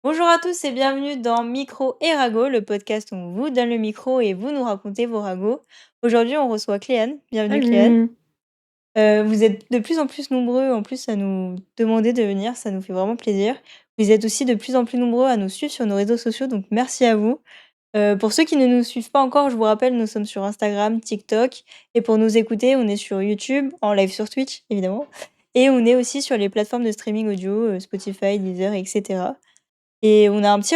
Bonjour à tous et bienvenue dans Micro et Ragot, le podcast où on vous donne le micro et vous nous racontez vos ragots. Aujourd'hui, on reçoit Cléane. Bienvenue Cléane. Salut! Vous êtes de plus en plus nombreux en plus à nous demander de venir, ça nous fait vraiment plaisir. Vous êtes aussi de plus en plus nombreux à nous suivre sur nos réseaux sociaux, donc merci à vous. Pour ceux qui ne nous suivent pas encore, je vous rappelle, nous sommes sur Instagram, TikTok et pour nous écouter, on est sur YouTube, en live sur Twitch évidemment et on est aussi sur les plateformes de streaming audio, Spotify, Deezer et cetera. Et on a un petit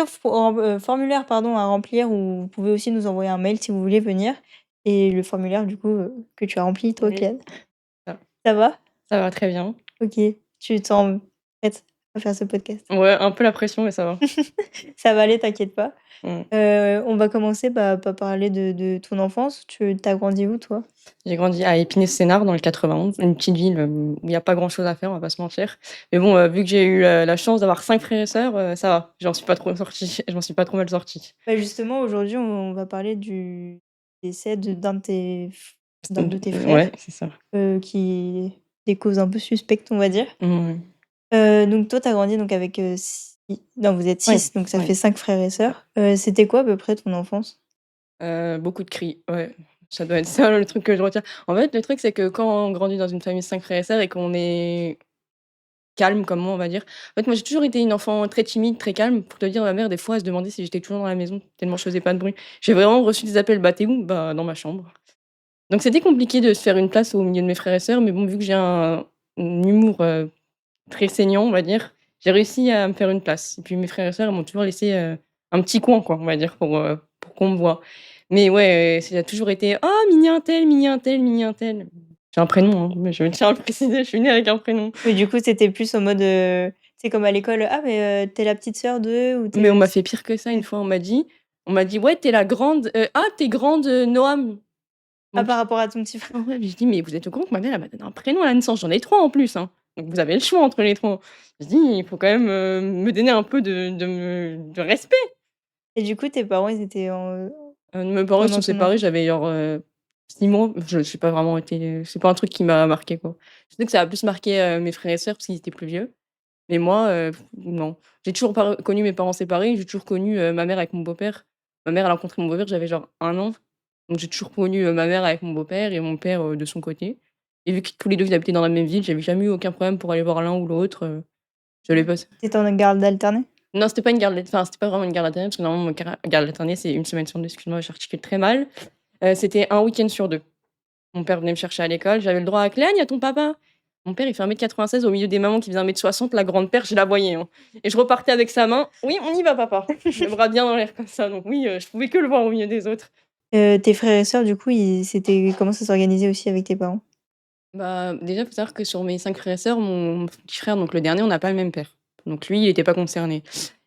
formulaire pardon, à remplir où vous pouvez aussi nous envoyer un mail si vous voulez venir et le formulaire du coup, que tu as rempli toi, Oui, Claire. ça Ça va? ça va très bien. OK. Tu te sens prête à faire ce podcast? Ouais, un peu la pression, mais ça va. Ça va aller, t'inquiète pas. Mmh. On va commencer, par parler de ton enfance. Tu as grandi où toi? J'ai grandi à Épinay-Sénart dans le 91, une petite ville, où il y a pas grand-chose à faire, on va pas se mentir. Mais bon, vu que j'ai eu, la chance d'avoir 5 frères et sœurs, ça va, j'en suis pas trop sortie je m'en suis pas trop mal sortie. Bah, justement aujourd'hui on va parler du décès d'un de tes frères, Ouais, c'est ça. qui des causes un peu suspectes on va dire. Ouais. Donc toi, tu as grandi donc avec, non, vous êtes Ouais, 6, donc ça ouais, fait 5 frères et sœurs. C'était quoi à peu près ton enfance? beaucoup de cris, ouais. Ça doit être ça le truc que je retiens. En fait, le truc, c'est que quand on grandit dans une famille de 5 frères et sœurs et qu'on est calme comme moi, on va dire. En fait, moi, j'ai toujours été une enfant très timide, très calme. Pour te dire, ma mère, des fois, elle se demandait si j'étais toujours dans la maison, tellement je faisais pas de bruit. J'ai vraiment reçu des appels: «Bah, tu où?» «Bah, dans ma chambre». Donc c'était compliqué de se faire une place au milieu de mes frères et sœurs, mais bon, vu que j'ai un humour, très saignant, on va dire, j'ai réussi à me faire une place. Et puis mes frères et sœurs, ils m'ont toujours laissé, un petit coin, quoi, on va dire, pour qu'on me voit. Mais ouais, ça a toujours été: «Oh, mini untel, mini untel, mini untel». J'ai un prénom, hein, mais je tiens à le préciser, je suis née avec un prénom. Oui, du coup, c'était plus en mode, tu comme à l'école: «Ah mais, tu la petite sœur de» ou «Tu Mais le on m'a petit» fait pire que ça une ouais. fois, on m'a dit: «Ouais, tu es la grande, ah tu es grande, Noam». Ah, Donc par rapport à ton petit frère. ah ouais, mais je dis: «Mais vous êtes au courant que ma mère, elle m'a donné un prénom à la naissance? J'en ai 3 en plus, hein, donc vous avez le choix entre les 3». Je dis: «Il faut quand même, me donner un peu de respect». Et du coup, tes parents, ils étaient Mes parents se sont pendant ton séparés, enfance? j'avais genre, 6 mois. Je suis pas vraiment été c'est pas un truc qui m'a marqué, quoi. Je sais que ça a plus marqué, mes frères et sœurs parce qu'ils étaient plus vieux, mais moi, non. J'ai toujours pas connu mes parents séparés, j'ai toujours connu, ma mère avec mon beau-père. Ma mère, elle a rencontré mon beau-père, j'avais genre 1 an, donc j'ai toujours connu, ma mère avec mon beau-père et mon père, de son côté, et vu que tous les 2 ils habitaient dans la même ville, j'avais jamais eu aucun problème pour aller voir l'un ou l'autre, j'allais pas Tu étais en garde alternée? non, c'était pas une garde enfin, c'était pas vraiment une garde alternée parce que normalement, garde alternée, c'est 1 semaine sur 2. Excuse-moi, j'articule très mal. C'était un week-end sur 2. Mon père venait me chercher à l'école, j'avais le droit à: «Cléane, il y a ton papa». Mon père, il fait 1,96 m au milieu des mamans qui faisaient 1,60 m, la grande paire, je la voyais, hein, et je repartais avec sa main: «Oui, on y va papa», le bras bien dans l'air comme ça, donc oui, je pouvais que le voir au milieu des autres. Tes frères et sœurs, du coup, comment ça s'organisait aussi avec tes parents? Bah, déjà, faut savoir que sur mes 5 frères et sœurs, mon petit frère, donc le dernier, on n'a pas le même père. Donc lui, il était pas concerné,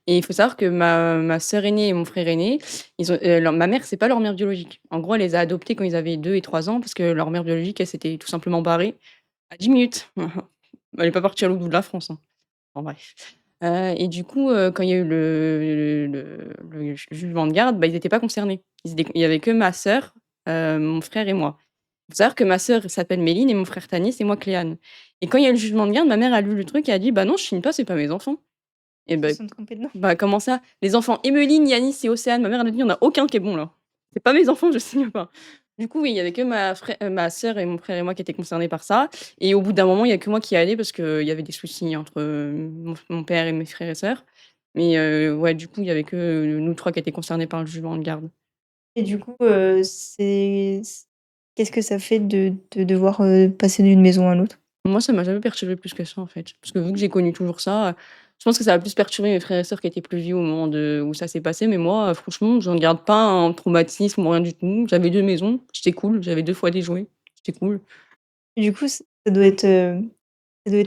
et il faut savoir que ma sœur aînée et mon frère aîné, ils ont leur ma mère, c'est pas leur mère biologique. En gros, elle les a adoptés quand ils avaient 2 et 3 ans parce que leur mère biologique, elle s'était tout simplement barrée à 10 minutes. Elle est pas partie à l'autre bout de la France, hein. Enfin bref. Et du coup, quand il y a eu le jugement de garde, bah, ils étaient pas concernés. Il y avait que ma sœur, mon frère et moi. Faut savoir que ma sœur s'appelle Méline et mon frère Tanis et moi Cléane, et quand il y a eu le jugement de garde, ma mère a lu le truc et a dit: «Bah non, je signe pas, c'est pas mes enfants». Et Ils se bah sont trompés de nom? bah comment ça? Les enfants Emmeline, Yanis et Océane, ma mère elle a dit: «Il y en a aucun qui est bon là. C'est pas mes enfants, je signe pas». Du coup, oui, il y avait que ma sœur et mon frère et moi qui étaient concernés par ça, et au bout d'un moment, il y a que moi qui allais parce qu'il y avait des soucis entre, mon père et mes frères et sœurs. Mais ouais, du coup, il y avait que, nous 3 qui étaient concernés par le jugement de garde. Et du coup, qu'est-ce que ça fait de devoir, passer d'une maison à l'autre? Moi, ça m'a jamais perturbée plus que ça, en fait. Parce que vu que j'ai connu toujours ça, je pense que ça a plus perturbé mes frères et sœurs qui étaient plus vieux au moment où ça s'est passé. Mais moi, franchement, j'en garde pas un traumatisme ou rien du tout. J'avais 2 maisons, c'était cool. J'avais 2 fois des jouets, c'était cool. Et du coup, ça doit être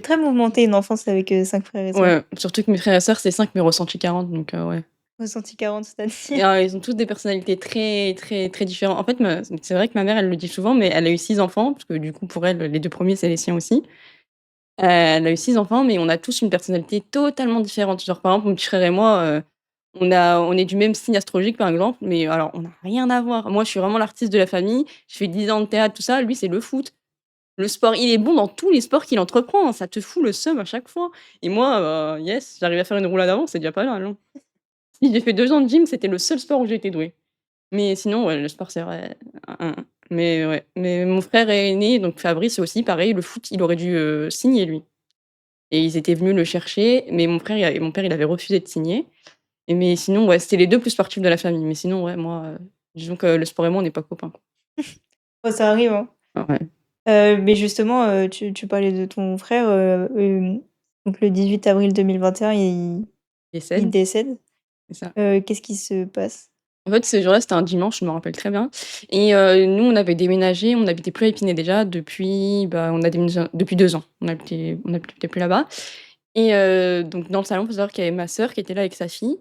très mouvementé une enfance avec, 5 frères et sœurs. Ouais, surtout que mes frères et sœurs, c'est 5 mais ressentis 40, donc ouais. Ressenti 40, Et c'est-à-dire? ils ont tous des personnalités très, très, très différentes. En fait, c'est vrai que ma mère, elle le dit souvent, mais elle a eu 6 enfants, parce que du coup, pour elle, les 2 premiers c'est les siens aussi. Elle a eu 6 enfants, mais on a tous une personnalité totalement différente. Genre, par exemple, mon petit frère et moi, on est du même signe astrologique, par exemple, mais alors on n'a rien à voir. Moi, je suis vraiment l'artiste de la famille, je fais 10 ans de théâtre, tout ça. Lui, c'est le foot, le sport. Il est bon dans tous les sports qu'il entreprend, hein, ça te fout le seum à chaque fois, et moi, yes, j'arrive à faire une roulade avant, c'est déjà pas mal, hein. Si j'ai fait 2 ans de gym, c'était le seul sport où j'ai été douée. Mais sinon, ouais, le sport, c'est vrai, mais ouais, mais mon frère aîné, donc Fabrice aussi pareil, le foot, il aurait dû, signer lui et ils étaient venus le chercher, mais mon père, il avait refusé de signer et mais sinon, ouais, c'était les 2 plus sportifs de la famille, mais sinon, ouais, moi, disons que le sport et moi, on n'est pas copains, quoi. Ouais, ça arrive, hein. Ah ouais, Mais justement, tu parlais de ton frère, donc le 18 avril 2021, il décède, décède. c'est ça. Qu'est-ce qui se passe? En fait, ce jour-là, c'était un dimanche, je me rappelle très bien et nous, on avait déménagé, on n'habitait plus à Épinay déjà depuis, bah, on a déménagé depuis 2 ans. On habitait plus là-bas et donc dans le salon, il faut savoir qu'il y avait ma sœur qui était là avec sa fille.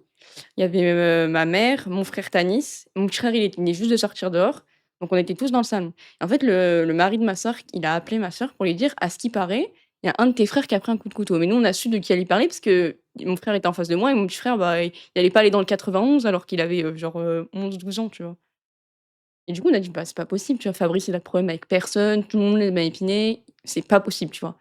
Il y avait, ma mère, mon frère Tanis, mon petit frère, il venait juste de sortir dehors, donc on était tous dans le salon. En fait, le mari de ma sœur, il a appelé ma sœur pour lui dire: «À ce qui paraît, il y a un de tes frères qui a pris un coup de couteau». Mais nous, on a su de qui elle lui parlait parce que mon frère était en face de moi et mon petit frère, bah, il allait pas aller dans le 91 alors qu'il avait, genre, 11-12 ans, tu vois? Et du coup, on a dit: «Bah, c'est pas possible, tu vois? Fabrice, il a de problème avec personne, tout le monde l'aime à Épinay, c'est pas possible», tu vois?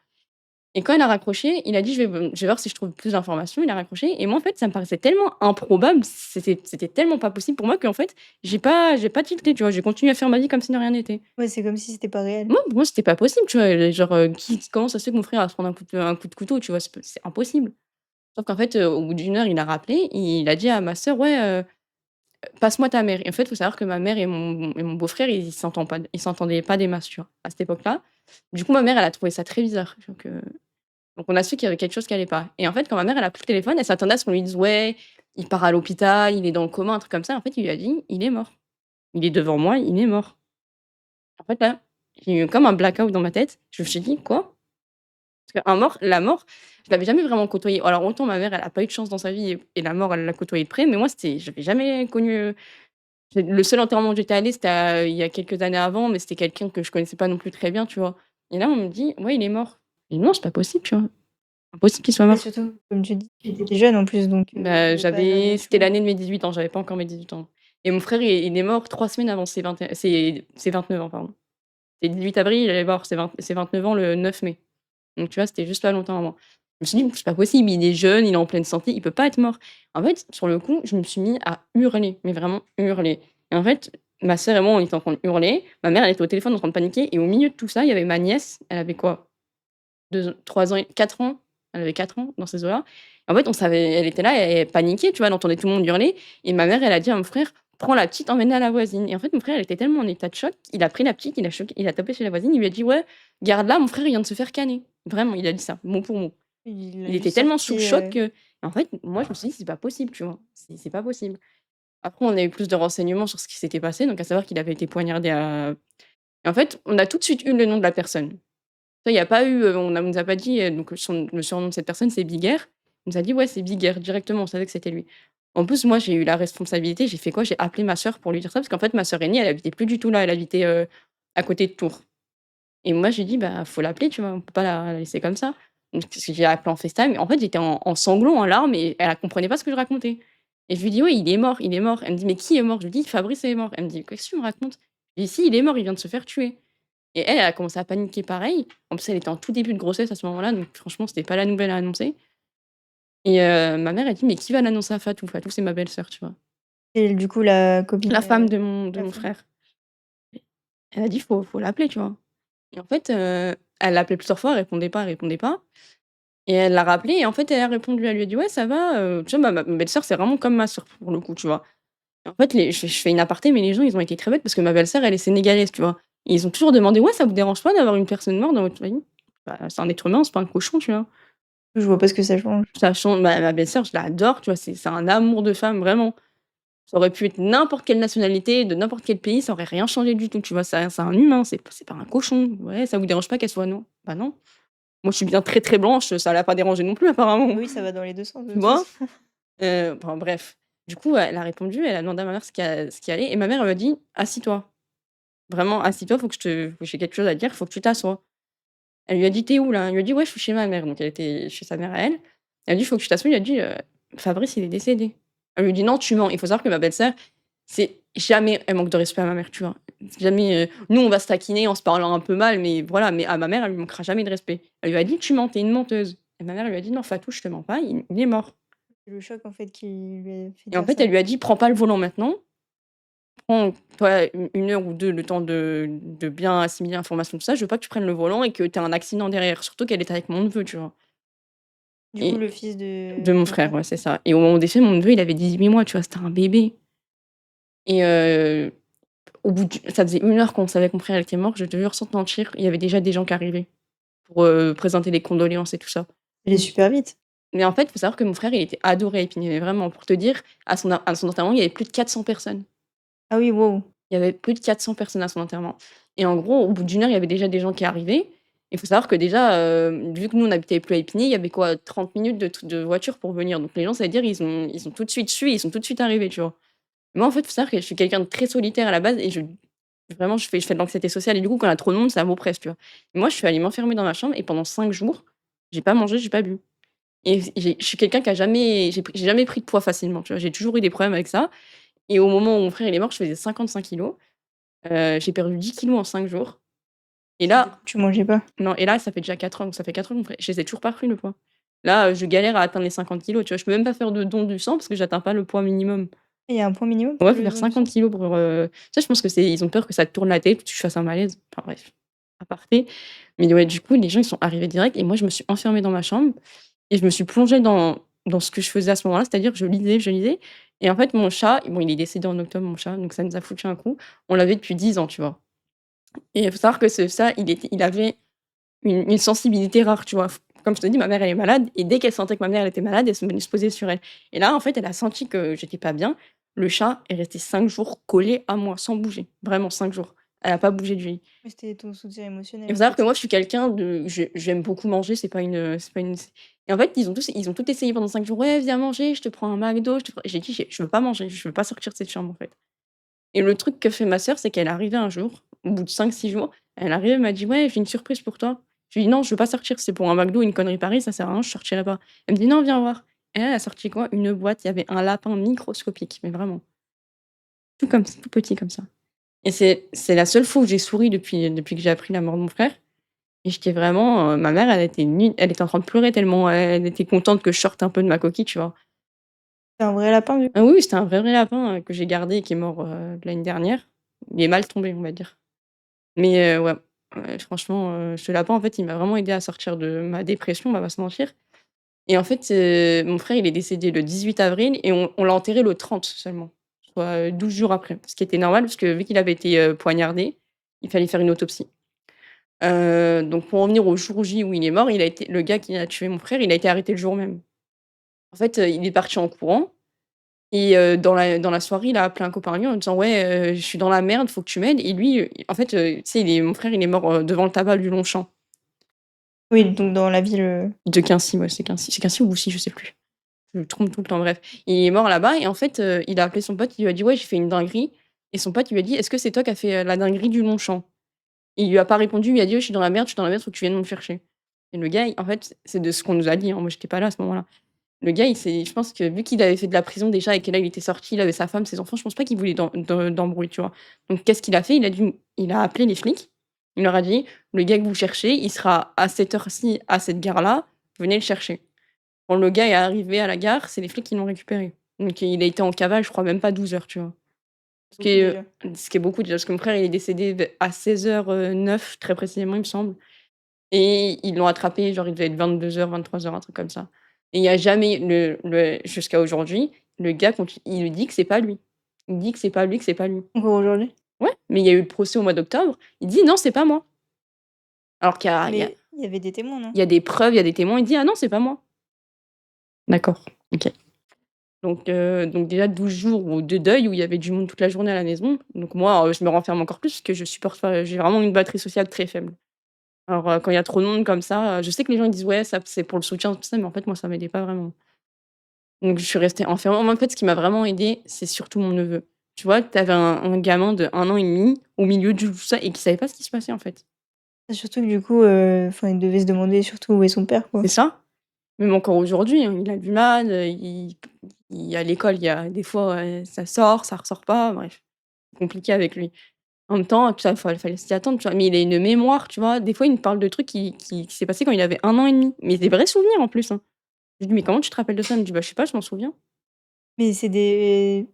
Et quand il a raccroché, il a dit: «Je vais voir si je trouve plus d'informations». Il a raccroché et moi, en fait, ça me paraissait tellement improbable, c'était tellement pas possible pour moi qu'en fait, j'ai pas tilté, tu vois? J'ai continué à faire ma vie comme si de rien n'était. Ouais, c'est comme si c'était pas réel. Moi, pour moi, c'était pas possible, tu vois? Genre, comment ça se fait que mon frère va se prendre un coup de couteau, tu vois? C'est impossible. Sauf qu'en fait, au bout d'1 heure, il a rappelé, il a dit à ma sœur: «Ouais, passe-moi ta mère». Et en fait, il faut savoir que ma mère et mon beau-frère, ils s'entendaient pas des masses, tu vois? À cette époque-là. Du coup, ma mère, elle a trouvé ça très bizarre, donc on a su qu'il y avait quelque chose qui allait pas et en fait, quand ma mère, elle a pris le téléphone, elle s'attendait à ce qu'on lui dise: «Ouais, il part à l'hôpital, il est dans le coma», un truc comme ça. En fait, il lui a dit: «Il est mort. Il est devant moi, il est mort». En fait, là, j'ai eu comme un blackout dans ma tête. Je me suis dit: «Quoi?» Parce qu'un mort la mort, je l'avais jamais vraiment côtoyée. Alors autant ma mère, elle a pas eu de chance dans sa vie et la mort, elle l'a côtoyée de près, mais moi, j'avais jamais connu, le seul enterrement où j'étais allée, c'était il y a quelques années avant, mais c'était quelqu'un que je connaissais pas non plus très bien, tu vois? Et là, on me dit: «Ouais, il est mort». Je dis: «Non, c'est pas possible», tu vois? Impossible qu'il soit Et mort. surtout, comme tu dis, tu étais jeune en plus, donc tu Bah, avais pas le c'était choix. l'année de mes 18 ans, j'avais pas encore mes 18 ans et mon frère, il est mort 3 semaines avant ses 29 ans, pardon. C'est le 18 avril, il est mort ses 29 ans le 9 mai. Donc tu vois, c'était juste pas longtemps avant. Je me suis dit: «C'est pas possible, il est jeune, il est en pleine santé, il peut pas être mort». En fait, sur le coup, je me suis mis à hurler, mais vraiment hurler et en fait, ma sœur et moi, on était en train de hurler. Ma mère, elle était au téléphone en train de paniquer et au milieu de tout ça, il y avait ma nièce, elle avait quoi? 3 ans et 4 ans, elle avait 4 ans dans ces eaux-là. En fait, on savait elle était là, elle paniquait, tu vois? Elle entendait tout le monde hurler et ma mère, elle a dit à mon frère: «Prends la petite, emmène-la à la voisine» et en fait, mon frère, il était tellement en état de choc, il a pris la petite, il a tapé chez la voisine, il lui a dit: «Ouais, garde-la, mon frère, il vient de se faire canner». Vraiment, il a dit ça, mot pour mot. Il l'a Il était juste tellement sous le sorti, choc que en fait, moi, je me suis dit: «C'est pas possible», tu vois? C'est pas possible. Après, on a eu plus de renseignements sur ce qui s'était passé, donc à savoir qu'il avait été poignardé à et en fait, on a tout de suite eu le nom de la personne. Ça, il y a pas eu, on nous a pas dit, donc le surnom de cette personne, c'est Biguer. On nous a dit: «Ouais, c'est Biguer», directement, on savait que c'était lui. En plus, moi, j'ai eu la responsabilité, j'ai fait quoi? J'ai appelé ma sœur pour lui dire ça, parce qu'en fait, ma sœur aînée, elle habitait plus du tout là, elle habitait, à côté de Tours et moi, j'ai dit: «Bah, faut l'appeler, tu vois? On peut pas la laisser comme ça». Donc j'ai appelé en FaceTime et en fait, j'étais en sanglots, en larmes et elle comprenait pas ce que je racontais et je lui dis: «Oui, il est mort, il est mort». Elle me dit: «Mais qui est mort?» Je lui dis: «Fabrice est mort». Elle me dit: «Qu'est-ce que tu me racontes?» Je lui dis: «Si, il est mort, il vient de se faire tuer». Et elle, elle a commencé à paniquer pareil. En plus, elle était en tout début de grossesse à ce moment-là, donc franchement, c'était pas la nouvelle à annoncer et ma mère, elle dit: «Mais qui va l'annoncer à Fatou?» Fatou, c'est ma belle-sœur, tu vois? et du coup, la copine, La femme de la mon femme frère. Elle a dit: «Faut l'appeler», tu vois? Et en fait, elle l'a appelé plusieurs fois, elle répondait pas et elle l'a rappelé et en fait, elle a répondu. Elle lui a dit: «Ouais, ça va», tu vois? Ma belle-sœur, c'est vraiment comme ma sœur pour le coup, tu vois? Et en fait, je fais une aparté, mais les gens, ils ont été très bêtes parce que ma belle-sœur, elle est sénégalaise, tu vois? Et ils ont toujours demandé: «Ouais, ça vous dérange pas d'avoir une personne morte dans votre famille?» Bah, c'est un être humain, c'est pas un cochon, tu vois? je vois pas ce que ça change. Ça change ma belle-sœur, je l'adore, tu vois? C'est un amour de femme, vraiment. Ça aurait pu être n'importe quelle nationalité, de n'importe quel pays, ça aurait rien changé du tout, tu vois? C'est un humain, c'est pas un cochon. «Ouais, ça vous dérange pas qu'elle soit non?» Bah, non. Moi, je suis bien très, très blanche, ça l'a pas dérangée non plus apparemment, Oui, ça va dans les 2 sens de tu toute façon. vois? Enfin bref. Du coup, elle a répondu, elle a demandé à ma mère ce qui allait et ma mère, elle m'a dit: «Assis-toi. Vraiment, assis-toi, faut que j'ai quelque chose à te dire, faut que tu t'assoies». Elle lui a dit: «Tu es où là?» Elle lui a dit: «Ouais, je suis chez ma mère». Donc elle était chez sa mère à elle. Elle a dit: «Il faut que tu t'assoies». Il a dit: «Fabrice, il est décédé». Elle lui dit: «Non, tu mens». Il faut savoir que ma belle-sœur, c'est jamais elle manque de respect à ma mère, tu vois? Jamais, nous, on va se taquiner en se parlant un peu mal, mais voilà, mais à ma mère, elle lui manquera jamais de respect. Elle lui a dit: «Tu mens, tu es une menteuse». Et ma mère lui a dit: «Non, Fatou, je te mens pas, il est mort». C'est le choc, en fait, qui lui a fait Et en dire fait, ça. elle lui a dit: «Prends pas le volant maintenant, prends toi une heure ou 2 le temps de bien assimiler l'information, tout ça. Je veux pas que tu prennes le volant et que tu aies un accident derrière». Surtout qu'elle était avec mon neveu, tu vois? Du coup, Et le fils de de mon ton frère, frère? ouais, c'est ça. Et au moment des faits, mon neveu, il avait 18 mois, tu vois? C'était un bébé. Et au bout ça faisait 1 heure qu'on savait que mon frère était mort, je te jure, sans te mentir, il y avait déjà des gens qui arrivaient pour, présenter des condoléances et tout ça. Elle est super vite. Mais en fait, il faut savoir que mon frère, il était adoré à Épinay, mais vraiment, pour te dire, à son enterrement, il y avait plus de 400 personnes. Ah oui, waouh! Il y avait plus de 400 personnes à son enterrement. Et en gros, au bout d'1 heure, il y avait déjà des gens qui arrivaient. Il faut savoir que déjà, vu que nous, on n'habitait plus à Épinay, il y avait quoi? 30 minutes de voiture pour venir. Donc les gens, ça veut dire, ils ont tout de suite su, ils sont tout de suite arrivés, tu vois? Moi, en fait, il faut savoir que je suis quelqu'un de très solitaire à la base et vraiment, je fais de l'anxiété sociale et du coup, quand il y a trop de monde, ça m'oppresse, tu vois? Et moi, je suis allée m'enfermer dans ma chambre et pendant 5 jours, j'ai pas mangé, j'ai pas bu. Et je suis quelqu'un qui a jamais j'ai jamais pris de poids facilement, tu vois? J'ai toujours eu des problèmes avec ça et au moment où mon frère il est mort, je faisais 55 kilogrammes. J'ai perdu 10 kilogrammes en 5 jours et C'est du coup, là tu mangeais pas? non et là, ça fait déjà 4 ans, donc ça fait 4 ans que mon frère je les ai toujours pas repris le poids. Là, je galère à atteindre les 50 kilogrammes, tu vois? Je peux même pas faire de don du sang parce que j'atteins pas le poids minimum. Il y a un point minimum Ouais, pour faut le faire don du 50 sang? kilogrammes pour, ça, je pense que c'est ils ont peur que ça te tourne la tête, que tu fasses un malaise. Enfin bref, aparté. Mais ouais, du coup, les gens, ils sont arrivés direct et moi, je me suis enfermée dans ma chambre et je me suis plongée dans ce que je faisais à ce moment-là, c'est-à-dire que je lisais et en fait, mon chat, bon, il est décédé en octobre, mon chat, donc ça nous a foutu un coup. On l'avait depuis 10 ans, tu vois? Et il faut savoir que ce ça, il avait une sensibilité rare, tu vois? Comme je te dis, ma mère, elle est malade et dès qu'elle sentait que ma mère, elle était malade, elle se venait se poser sur elle. Et là, en fait, elle a senti que j'étais pas bien. Le chat est resté 5 jours collé à moi, sans bouger. Vraiment 5 jours. Elle a pas bougé du lit. Oui, c'était ton soutien émotionnel, Il faut en savoir que fait. moi, je suis quelqu'un de j'aime beaucoup manger, c'est pas une et en fait, ils ont tout essayé pendant 5 jours: «Ouais, viens manger, je te prends un McDo, je te prends» j'ai dit: Je veux pas manger, je veux pas sortir de cette chambre, en fait». Et le truc que fait ma sœur, c'est qu'elle est arrivée un jour, au bout de 5 6 jours, elle est arrivée, elle m'a dit: «Ouais, j'ai une surprise pour toi». Je lui dis: «Non, je veux pas sortir, c'est pour un McDo, une connerie pareille, ça sert à rien, je sortirai pas». Elle me dit: «Non, viens voir». Et elle a sorti quoi? Une boîte, il y avait un lapin microscopique, mais vraiment, tout petit comme ça. Et c'est la seule fois où j'ai souri depuis que j'ai appris la mort de mon frère et j'étais vraiment, ma mère, elle était en train de pleurer tellement elle était contente que je sorte un peu de ma coquille, tu vois? C'est un vrai lapin, du coup? Ah oui, oui, c'était un vrai, vrai lapin, que j'ai gardé et qui est mort, l'année dernière. Il est mal tombé, on va dire. Mais ouais, franchement, ce lapin, en fait, il m'a vraiment aidé à sortir de ma dépression, on va pas se mentir. Et en fait, mon frère, il est décédé le 18 avril et on l'a enterré le 30 seulement, soit, 12 jours après. Ce qui était normal parce que vu qu'il avait été, poignardé, il fallait faire une autopsie. Donc pour en venir au jour J où il est mort, le gars qui a tué mon frère, il a été arrêté le jour même. En fait, il est parti en courant et dans la soirée, il a appelé un copain à lui en disant: «Ouais, je suis dans la merde, faut que tu m'aides». Et lui, en fait, tu sais, mon frère, il est mort, devant le tabac du Longchamp. Oui, donc dans la ville, De Quincy, ouais, c'est Quincy ou Boussy, je sais plus. Je me trompe tout le temps, bref. Il est mort là-bas et en fait, il a appelé son pote, il lui a dit: «Ouais, j'ai fait une dinguerie» et son pote, il lui a dit: «Est-ce que c'est toi qui as fait, la dinguerie du Longchamp?» Il lui a pas répondu, il lui a dit: «Ouais, je suis dans la merde, faut que tu viennes me chercher». Et le gars, en fait, c'est de ce qu'on nous a dit, hein, moi j'étais pas là à ce moment-là. Le gars, je pense que vu qu'il avait fait de la prison déjà et que là, il était sorti, il avait sa femme, ses enfants, je pense pas qu'il voulait d'embrouille, tu vois? Donc qu'est-ce qu'il a fait? Il a appelé les flics, il leur a dit: «Le gars que vous cherchez, il sera à cette heure-ci, à cette gare-là, venez le chercher». Quand le gars est arrivé à la gare, c'est les flics qui l'ont récupéré. Donc il a été en cavale, je crois même pas 12 heures, tu vois? Ce qui beaucoup est, déjà. ce qui est beaucoup déjà, parce que mon frère, il est décédé à 16h09 très précisément, il me semble. Et ils l'ont attrapé, genre il devait être 22h, 23h, un truc comme ça. Et il y a jamais jusqu'à aujourd'hui, le gars il dit que c'est pas lui. Il dit que c'est pas lui, que c'est pas lui. Encore aujourd'hui? Ouais, mais il y a eu le procès au mois d'octobre, il dit: «Non, c'est pas moi». Alors Mais il y avait des témoins, non? il y a des preuves, il y a des témoins, il dit: «Ah non, c'est pas moi». D'accord, OK. Donc déjà 12 jours de deuil où il y avait du monde toute la journée à la maison. Donc moi, je me renferme encore plus parce que je supporte pas, j'ai vraiment une batterie sociale très faible. Alors, quand il y a trop de monde comme ça, je sais que les gens ils disent: «Ouais, ça c'est pour le soutien, tout ça», mais en fait moi ça m'aidait pas vraiment. Donc je suis restée enfermée. Moi en fait ce qui m'a vraiment aidée, c'est surtout mon neveu. Tu vois? Tu avais un gamin de 1 an et demi au milieu de tout ça et qui savait pas ce qui se passait en fait. Et surtout que du coup, enfin, il devait se demander surtout où est son père, quoi. C'est ça. Même encore aujourd'hui, hein, il a du mal, il à l'école, il y a des fois, ça sort, ça ressort pas, bref, compliqué avec lui. En même temps, tu vois, fallait s'y attendre, tu vois? Mais il a une mémoire, tu vois? Des fois, il me parle de trucs qui s'est passé quand il avait 1 an et demi, mais des vrais souvenirs en plus, hein. Je lui dis: «Mais comment tu te rappelles de ça?» Elle me dit: «Bah, je sais pas, je m'en souviens». Mais c'est des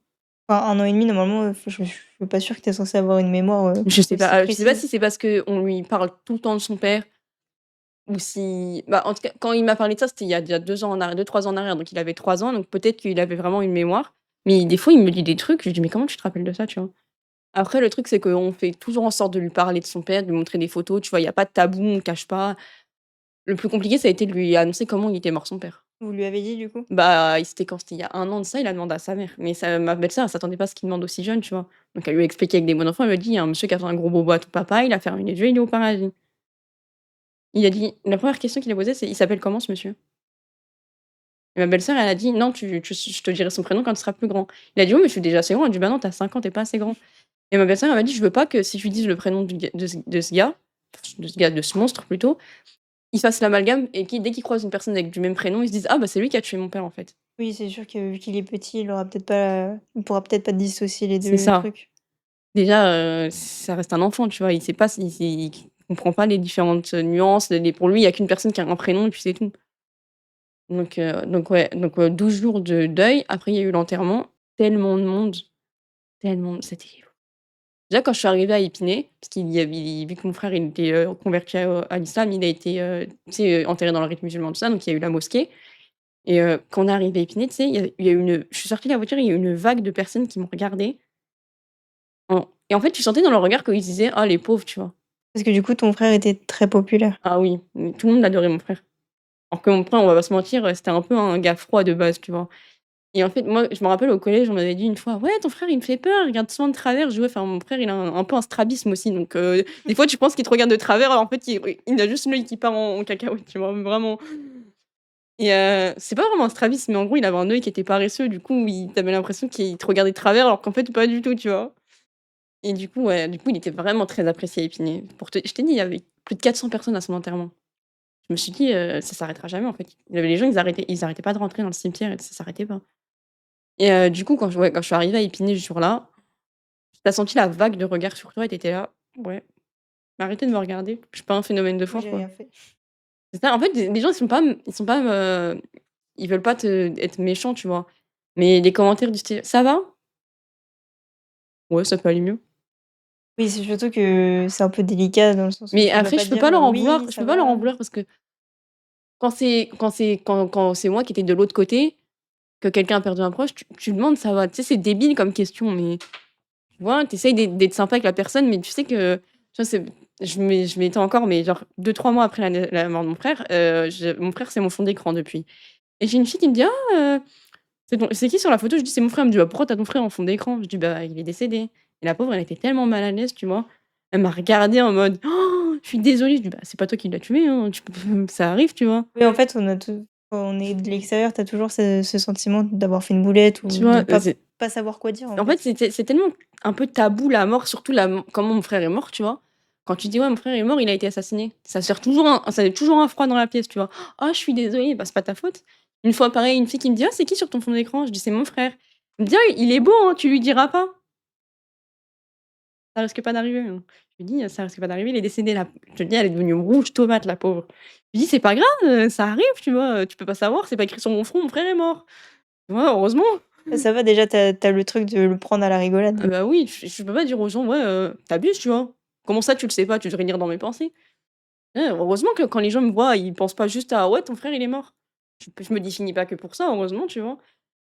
enfin 1 an et demi normalement, je suis pas sûre que tu es censé avoir une mémoire, aussi Je sais pas précise. si c'est parce qu'on lui parle tout le temps de son père ou si bah, en tout cas, quand il m'a parlé de ça, c'était il y a 2 ans en arrière, 2-3 ans en arrière, donc il avait 3 ans, donc peut-être qu'il avait vraiment une mémoire. Mais des fois, il me dit des trucs, je lui dis: «Mais comment tu te rappelles de ça?» Tu vois? Après le truc, c'est qu'on fait toujours en sorte de lui parler de son père, de lui montrer des photos, tu vois? Il y a pas de tabou, on cache pas. Le plus compliqué, ça a été de lui annoncer comment il était mort son père. Vous lui avez dit du coup? Bah, c'était quand? C'était il y a 1 an de ça, il a demandé à sa mère. Mais ça ma belle-sœur, elle s'attendait pas à ce qu'il demande aussi jeune, tu vois? Donc elle lui a expliqué avec des mots d'enfant, elle lui a dit: «Il y a un monsieur qui a fait un gros bobo à ton papa, il a fermé les yeux, il est au paradis». Il a dit la première question qu'il a posée, c'est: «Il s'appelle comment ce monsieur?» Et ma belle-sœur, elle a dit: «Non, je te dirai son prénom quand tu seras plus grand». Il a dit: «Oui, mais je suis déjà assez grand». Elle a dit: «Bah non, tu as 5 ans, tu es pas assez grand». Et ma belle-sœur, elle m'a dit: «Je veux pas que si je lui dis le prénom du gars de ce monstre plutôt, il fasse l'amalgame et dès qu'il croise une personne avec du même prénom, il se dise: "Ah bah, c'est lui qui a tué mon père, en fait"». Oui, c'est sûr que vu qu'il est petit, il pourra peut-être pas dissocier les C'est 2 ça. trucs. Déjà, ça reste un enfant, tu vois? Il sait pas il comprend pas les différentes, nuances, pour lui, il y a qu'une personne qui a un prénom et puis c'est tout. Donc ouais, 12 jours de deuil. Après, il y a eu l'enterrement. Tellement de monde, tellement c'était déjà quand je suis arrivée à Épinay, parce qu'il y avait vu que mon frère, il était, converti à l'islam, il a été, tu sais, enterré dans le rite musulman, tout ça, donc il y a eu la mosquée et quand on est arrivé à Épinay, tu sais, il y a eu une je suis sortie de la voiture, il y a eu une vague de personnes qui m'ont regardée et en fait, tu sentais dans leur regard qu'ils se disaient: «Ah les pauvres», tu vois? Parce que du coup, ton frère était très populaire. Ah oui, tout le monde adorait mon frère. Alors que mon frère, on va pas se mentir, c'était un peu un gars froid de base, tu vois? Et en fait, moi, je me rappelle au collège, on m'avait dit une fois: «Ouais, ton frère, il me fait peur, il regarde souvent de travers». Je dis: «Ouais, enfin, mon frère, il a un peu un strabisme aussi, donc des fois, tu penses qu'il te regarde de travers, alors en fait, il a juste l'œil qui part en cacahuète», tu vois? Vraiment et c'est pas vraiment un strabisme, mais en gros, il avait un œil qui était paresseux, du coup, tu avais l'impression qu'il te regardait de travers, alors qu'en fait, pas du tout, tu vois? Et du coup, ouais, il était vraiment très apprécié à Épinay. Je t'ai dit, il y avait plus de 400 personnes à son enterrement. Je me suis dit: «Ça s'arrêtera jamais, en fait». Il y avait les gens, ils arrêtaient pas de rentrer dans le cimetière et ça s'arrêtait pas. Et du coup, quand je suis arrivée à Épinay ce jour-là, tu as senti la vague de regards sur toi et tu étais là: «Ouais, mais arrêtez de me regarder, je suis pas un phénomène de Moi, foire, j'ai quoi». rien fait. C'est ça, en fait, les gens, ils sont pas, ils veulent pas être méchants, tu vois? Mais les commentaires du style: «Ça va? Ouais, ça peut aller mieux». Oui, c'est surtout que c'est un peu délicat dans le sens où Mais tu vas après, pas dire, «Oui, je ça peux pas leur en va». vouloir parce que quand c'est moi qui étais de l'autre côté, que quelqu'un a perdu un proche, tu demandes: «Ça va?» Tu sais, c'est débile comme question, mais tu vois, tu essayes d'être sympa avec la personne, mais tu sais que tu vois, je m'étais encore mais genre 2-3 mois après la mort de mon frère, mon frère, c'est mon fond d'écran depuis et j'ai une fille qui me dit: «Ah, c'est qui sur la photo?» Je dis: «C'est mon frère». Elle me dit: «Bah, pourquoi tu as ton frère en fond d'écran?» Je dis: «Bah, il est décédé» et la pauvre, elle était tellement mal à l'aise, tu vois? Elle m'a regardée en mode: «Oh, je suis désolée». Je dis: «Bah, c'est pas toi qui l'as tué, hein, tu peux ça arrive», tu vois? Oui, en fait, on a tout quand on est de l'extérieur, tu as toujours ce sentiment d'avoir fait une boulette Tu ou de vois? pas savoir quoi dire, en En fait, fait. c'est tellement un peu tabou la mort, surtout comment mon frère est mort, tu vois? Quand tu dis: «Ouais, mon frère est mort, il a été assassiné», ça fait toujours un froid dans la pièce, tu vois? «Ah, je suis désolée», bah, c'est pas ta faute. Une fois pareil, une fille qui me dit: «Ah, c'est qui sur ton fond d'écran?» Je dis: «C'est mon frère». Elle me dit: «Ah, il est beau, hein, tu lui diras pas?» «Ça risque pas d'arriver, hein». Je lui dis: «Ça risque pas d'arriver, il est décédé là». Je te dis, elle est devenue rouge tomate, la pauvre. Je lui dis: «C'est pas grave, ça arrive, tu vois? Tu peux pas savoir, c'est pas écrit sur mon front, mon frère est mort». Tu vois? Heureusement. Ah, ça va déjà, tu as le truc de le prendre à la rigolade. Ah bah oui, je peux pas dire aux gens: «Ouais, tu tu vois? Comment ça tu le sais pas? Tu devrais lire dans mes pensées». Ouais, heureusement que quand les gens me voient, ils pensent pas juste à: «Ouais, ton frère il est mort». Je me définis pas que pour ça, heureusement, tu vois?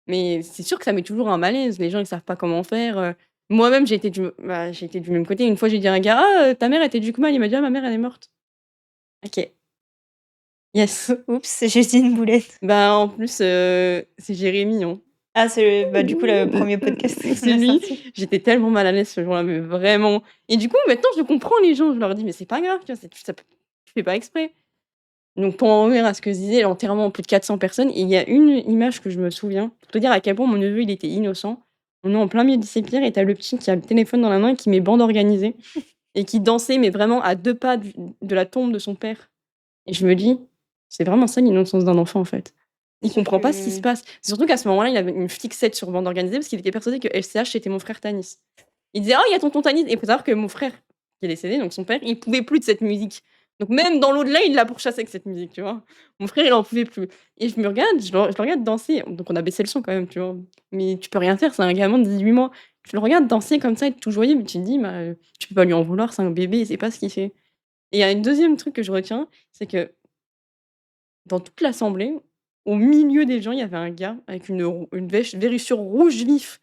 Mais c'est sûr que ça met toujours un malaise, les gens ils savent pas comment faire, moi-même j'ai été du même côté. Une fois j'ai dit à un gars: «Ah, ta mère était du coma». Il m'a dit: «Ah ma mère elle est morte». OK, yes. Oups, j'ai dit une boulette. Bah, en plus, c'est Jérémy, hein. Ah, c'est bah, du coup, le premier podcast qu'on C'est a lui. sorti. J'étais tellement mal à l'aise ce jour-là, mais vraiment et du coup, maintenant, je comprends les gens. Je leur dis: «Mais c'est pas grave, tu vois? Tu fais pas exprès». Donc pour en revenir à ce que je disais, l'enterrement, plus de 400 personnes et il y a une image que je me souviens, pour te dire à quel point mon neveu, il était innocent. On est en plein milieu du sépia et tu as le petit qui a le téléphone dans la main et qui met bande organisée et qui dansait, mais vraiment à 2 pas de la tombe de son père et je me dis: «C'est vraiment ça l'innocence d'un enfant, en fait». C'est Il sûr comprend pas ce qui se que passe. C'est surtout qu'à ce moment-là, il avait une fixette sur bande organisée parce qu'il était persuadé que LCH, c'était mon frère Tanis. Il disait: «Oh, il y a tonton Tanis» et il faut savoir que mon frère qui est décédé, donc son père, il pouvait plus de cette musique. Donc même dans l'au-delà, il l'a pourchassé avec cette musique, tu vois? Mon frère, il en pouvait plus et je me regarde, je le regarde danser, donc on a baissé le son quand même, tu vois? Mais tu peux rien faire, c'est un gamin de 18 mois. Tu le regardes danser comme ça, être tout joyeux, mais tu te dis: «Bah, tu peux pas lui en vouloir, c'est un bébé, il sait pas ce qu'il fait». Et il y a une deuxième truc que je retiens, c'est que dans toute l'assemblée, au milieu des gens, il y avait un gars avec une vérissure rouge vif.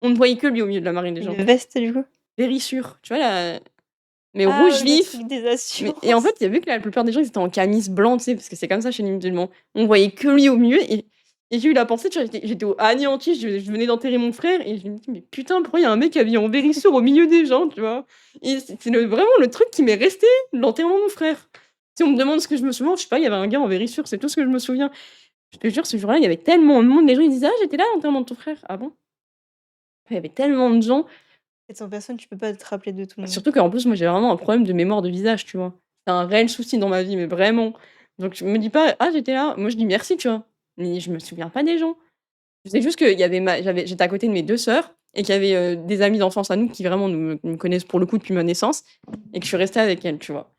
On ne voyait que lui au milieu de la marée des gens. Une veste, du coup? Vérissure, tu vois la mais Ah rouge oui, le vif. truc des Mais et en assurances. fait, il y a vu que la plupart des gens, ils étaient en camis blanc, tu sais? Parce que c'est comme ça chez les musulmans. On voyait que lui au milieu et j'ai eu la pensée, tu vois? J'étais anéantie, je venais d'enterrer mon frère et je me dis: «Mais putain, pourquoi il y a un mec habillé en vérissure au milieu des gens?» tu vois? Et c'est vraiment le truc qui m'est resté de l'enterrement de mon frère. Si on me demande ce que je me souviens, je sais pas, il y avait un gars en vérissure, c'est tout ce que je me souviens. Je te jure, ce jour-là, il y avait tellement de monde, les gens ils disaient: «Ah, j'étais là à l'enterrement de ton frère». «Ah bon?» Il y avait tellement de gens. 700 personnes, tu peux pas te rappeler de tout le monde. Surtout qu'en plus, moi, j'ai vraiment un problème de mémoire de visage, tu vois? C'est un réel souci dans ma vie, mais vraiment. Donc je me dis pas: «Ah, j'étais là». Moi, je dis: «Merci», tu vois? Mais je me souviens pas des gens. Je sais juste qu'il y avait j'étais à côté de mes 2 sœurs et qu'il y avait, des amies d'enfance à nous qui vraiment me connaissent pour le coup depuis ma naissance et que je suis restée avec elles, tu vois?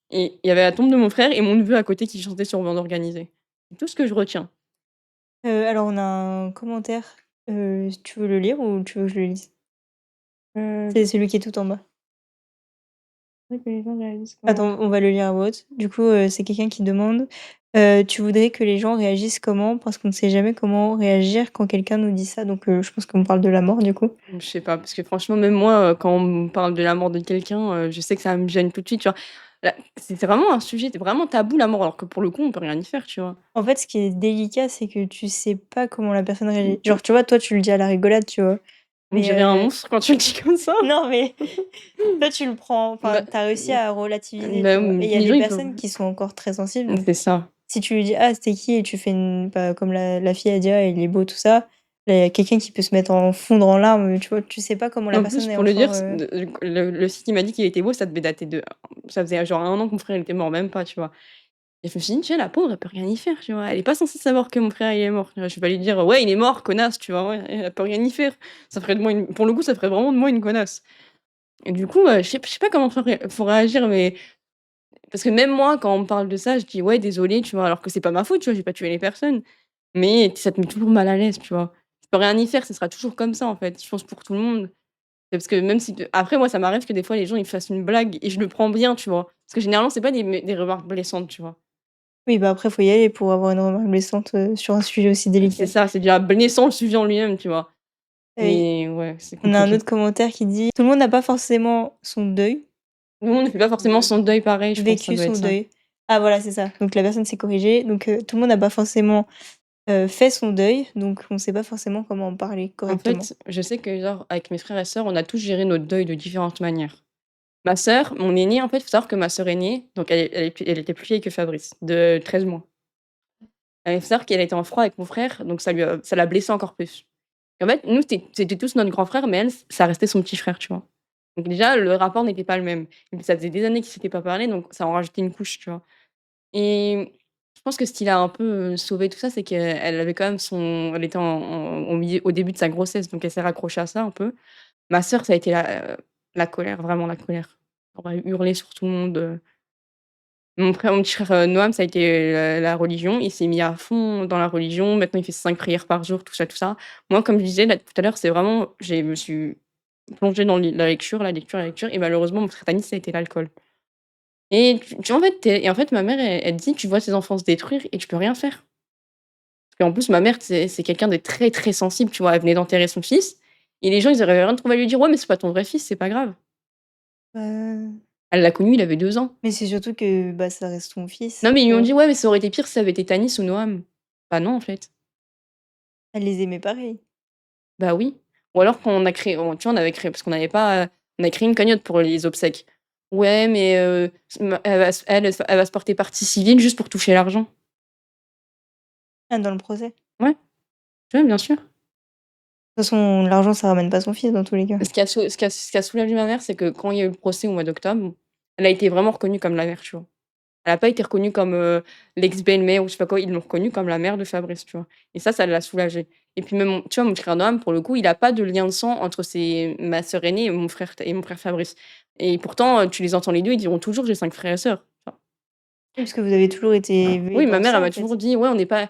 Et il y avait la tombe de mon frère et mon neveu à côté qui chantait sur bande organisée. C'est tout ce que je retiens. Alors on a un commentaire, tu veux le lire ou tu veux que je le lise? C'est Je celui qui est tout en bas. voudrais que les gens réalisent comment. Attends, on va le lire à voix haute. Du coup, c'est quelqu'un qui demande, «Tu voudrais que les gens réagissent comment? Parce qu'on ne sait jamais comment réagir quand quelqu'un nous dit ça». Donc, je pense qu'on parle de la mort, du coup. Je sais pas, parce que franchement, même moi, quand on me parle de la mort de quelqu'un, je sais que ça me gêne tout de suite, tu vois? Là, c'est vraiment un sujet, c'est vraiment tabou la mort, alors que pour le coup, on peut rien y faire, tu vois? En fait, ce qui est délicat, c'est que tu sais pas comment la personne réagit. Genre, tu vois, toi, tu le dis à la rigolade, tu vois? On Mais, dirait un monstre quand tu le dis comme ça. non, mais toi, tu le prends enfin, Bah, tu as réussi à relativiser, bah, tu vois? Et oui, il y a les des gens, ils peuvent personnes qui sont encore très sensibles, donc c'est ça. si tu lui dis: «Ah, c'était qui?» et tu fais une bah, comme la fille a dit: «Ah, il est beau», tout ça, là, il y a quelqu'un qui peut se mettre en fondre en larmes, tu vois? Tu sais pas comment la En plus, personne est pour le dire, encore, c de le site, il m'a dit qu'il était beau, ça devait dater de ça faisait genre 1 an que mon frère il était mort, même pas, tu vois? Et je me suis dit: «Tiens, la pauvre, elle peut rien y faire», tu vois? Elle est pas censée savoir que mon frère, il est mort, tu vois? Je vais pas lui dire: «Ouais, il est mort, connasse», tu vois? Ouais, elle peut rien y faire. Ça ferait de moi une pour le coup, ça ferait vraiment de moi une connasse. Et du coup, je sais pas comment faut réagir, mais parce que même moi, quand on me parle de ça, je dis: «Ouais, désolé», tu vois? Alors que c'est pas ma faute, tu vois? J'ai pas tué les personnes. Mais ça te met toujours mal à l'aise, tu vois? Tu peux rien y faire, ce sera toujours comme ça, en fait, je pense pour tout le monde. C'est parce que même si après moi, ça m'arrive que des fois les gens ils fassent une blague et je le prends bien, tu vois? Parce que généralement, c'est pas des remarques blessantes, tu vois? oui, bah, après, faut y aller pour avoir une remarque blessante, sur un sujet aussi C'est délicat. ça, c'est déjà blessant le sujet en lui-même, tu vois? Oui, Mais ouais, c'est on a un compliqué. autre commentaire qui dit: «Tout le monde n'a pas forcément son deuil, Nous, on ne fait pas forcément son deuil pareil, je pense, ça vécu doit être son ça. deuil». Ah voilà, c'est ça. Donc la personne s'est corrigée. Donc, tout le monde n'a pas forcément, fait son deuil, donc on sait pas forcément comment en parler En correctement. fait, je sais que genre avec mes frères et sœurs, on a tous géré notre deuil de différentes manières. Ma sœur, mon aînée, en fait, il faut savoir que ma sœur aînée, donc elle était plus vieille que Fabrice, de 13 mois. Il faut savoir qu'elle était en froid avec mon frère, donc ça l'a blessée encore plus. Et en fait, nous, c'était tous notre grand frère, mais elle, ça restait son petit frère, tu vois? Donc déjà, le rapport n'était pas le même. Et puis ça faisait des années qu'ils s'étaient pas parlé, donc ça en rajoutait une couche, tu vois? Et je pense que ce qui l'a un peu, sauvé tout ça, c'est qu'elle avait quand même elle était au début de sa grossesse, donc elle s'est raccrochée à ça un peu. Ma sœur, ça a été la colère, vraiment la colère. On va hurler sur tout le monde. Mon petit frère, Noam, ça a été, la religion. Il s'est mis à fond dans la religion. Maintenant, il fait 5 prières par jour, tout ça, tout ça. Moi, comme je disais là, tout à l'heure, c'est vraiment j'ai me suis plongée dans la lecture, la lecture, la lecture et malheureusement, mon sataniste, ça a été l'alcool. Et en fait, ma mère, elle dit: «Tu vois tes enfants se détruire et tu peux rien faire». Parce qu'en plus, ma mère, c'est quelqu'un de très, très sensible, tu vois? Elle venait d'enterrer son fils et les gens, ils auraient rien trouvé à lui dire: «Ouais, mais c'est pas ton vrai fils, c'est pas grave». Heu, Elle l'a connu, il avait 2 ans. mais c'est surtout que, bah, ça reste ton fils, Non, mais ils tu lui ont vois? dit: «Ouais, mais ça aurait été pire si ça avait été Tanis ou Noam». Bah non, en fait. Elle les aimait pareil. Bah oui. Ou alors quand tu vois, on avait créé parce qu'on n'avait pas, on avait créé une cagnotte pour les obsèques. Ouais, mais elle va se porter partie civile juste pour toucher l'argent. Ah, dans le procès? Ouais, ouais, bien sûr. De toute façon, l'argent, ça ramène pas son fils dans tous les cas. Ce qui a soulagé ma mère, c'est que quand il y a eu le procès au mois d'octobre, elle a été vraiment reconnue comme la mère, tu vois? Elle a pas été reconnue comme, l'ex-belle-mère ou je sais pas quoi, ils l'ont reconnue comme la mère de Fabrice, tu vois? Et ça l'a soulagé. Et puis même tu vois, mon frère Noam, pour le coup, il a pas de lien de sang entre ma sœur aînée et mon frère Fabrice. Et pourtant, tu les entends les 2, ils diront toujours: «J'ai 5 frères et sœurs». Parce que vous avez toujours été élevés Oui, ma dans mère, elle ça, m'a en fait. toujours dit: «Ouais, on n'est pas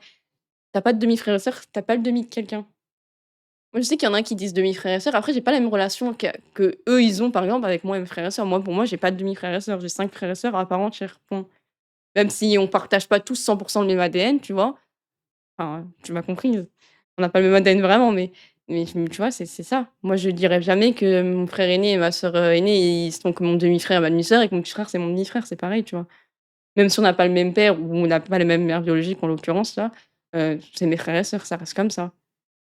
t'as pas de demi-frère et sœur, tu pas le demi de quelqu'un». Moi, je sais qu'il y en a qui disent demi-frère et sœur. Après, j'ai pas la même relation qu'eux, ils ont, par exemple, avec moi et mes frères et sœurs. Moi, pour moi, j'ai pas de demi-frère et sœur, j'ai 5 frères et sœurs à part entière, point. Même si on partage pas tous 100 le même ADN, tu vois? Enfin, tu m'as comprise. On n'a pas le même ADN vraiment, mais tu vois, c'est ça. Moi, je dirais jamais que mon frère aîné et ma sœur, aînée, ils sont comme mon demi-frère et ma demi-sœur et que mon petit frère, c'est mon demi-frère, c'est pareil, tu vois? Même si on n'a pas le même père ou on n'a pas les mêmes mères biologiques, en l'occurrence là, c'est mes frères et sœurs, ça reste comme ça.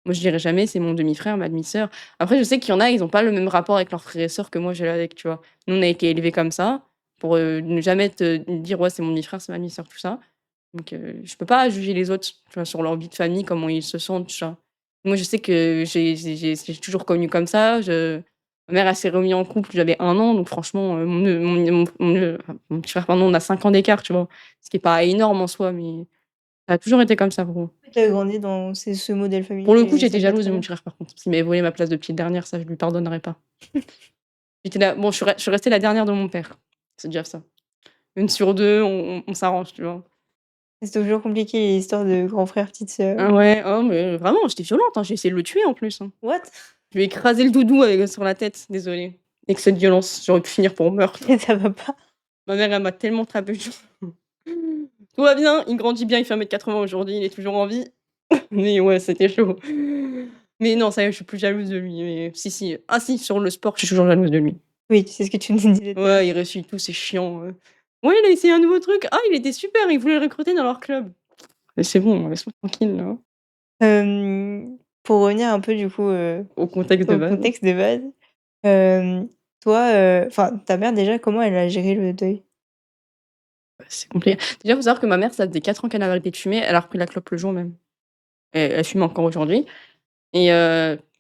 Moi, je dirais jamais: «C'est mon demi-frère, ma demi-sœur». Après, je sais qu'il y en a, ils ont pas le même rapport avec leurs frères et sœurs que moi j'ai avec, tu vois? Nous, on a été élevés comme ça pour, ne jamais te dire: «Ouais, c'est mon demi-frère, c'est ma demi-sœur», tout ça. Donc je peux pas juger les autres, tu vois, sur leur vie de famille, comment ils se sentent, tout ça. Moi, je sais que j'ai toujours connu comme ça, je ma mère, elle s'est remis en couple, j'avais 1 an, donc franchement, mon petit frère, pardon, on a 5 ans d'écart, tu vois? Ce qui est pas énorme en soi, mais ça a toujours été comme ça pour moi. Tu as grandi dans ce modèle Pour le coup, familial et j'étais ça te va jalouse très de mon bien. petit frère, par contre. S'il m'avait volé ma place de petite dernière, ça, je lui pardonnerais pas. J'étais là bon, je suis restée la dernière de mon père. C'est déjà ça. 1 sur 2, on s'arrange, tu vois? C'est toujours compliqué les histoires de grands frères, petites sœurs. Ah ouais, oh mais vraiment, j'étais violente, hein, j'ai essayé de le tuer en plus, hein. What? Je lui ai écrasé le doudou avec sur la tête, désolée. Excès de violence, j'aurais pu finir pour meurtre. Ça va pas. Ma mère, elle m'a tellement tapé sur tout va bien, il grandit bien, il fait 1,80 m aujourd'hui, il est toujours en vie. Mais ouais, c'était chaud. Mais non, ça y est, je suis plus jalouse de lui, mais si, si. Ah si, sur le sport, je suis toujours jalouse de lui. Oui, c'est ce que tu nous disais tout à l'heure. Ouais, il réussit tout, c'est chiant, Ouais, il a essayé un nouveau truc. Ah, il était super, ils voulaient le recruter dans leur club. Mais c'est bon, laisse-moi tranquille, là. Pour revenir un peu du coup, Au contexte de au base. contexte de base, toi, enfin ta mère déjà comment elle a géré le deuil? C'est compliqué. Déjà, faut savoir que ma mère, ça faisait 4 ans qu'elle avait arrêté de fumer, elle a repris la clope le jour même. Elle fume encore aujourd'hui et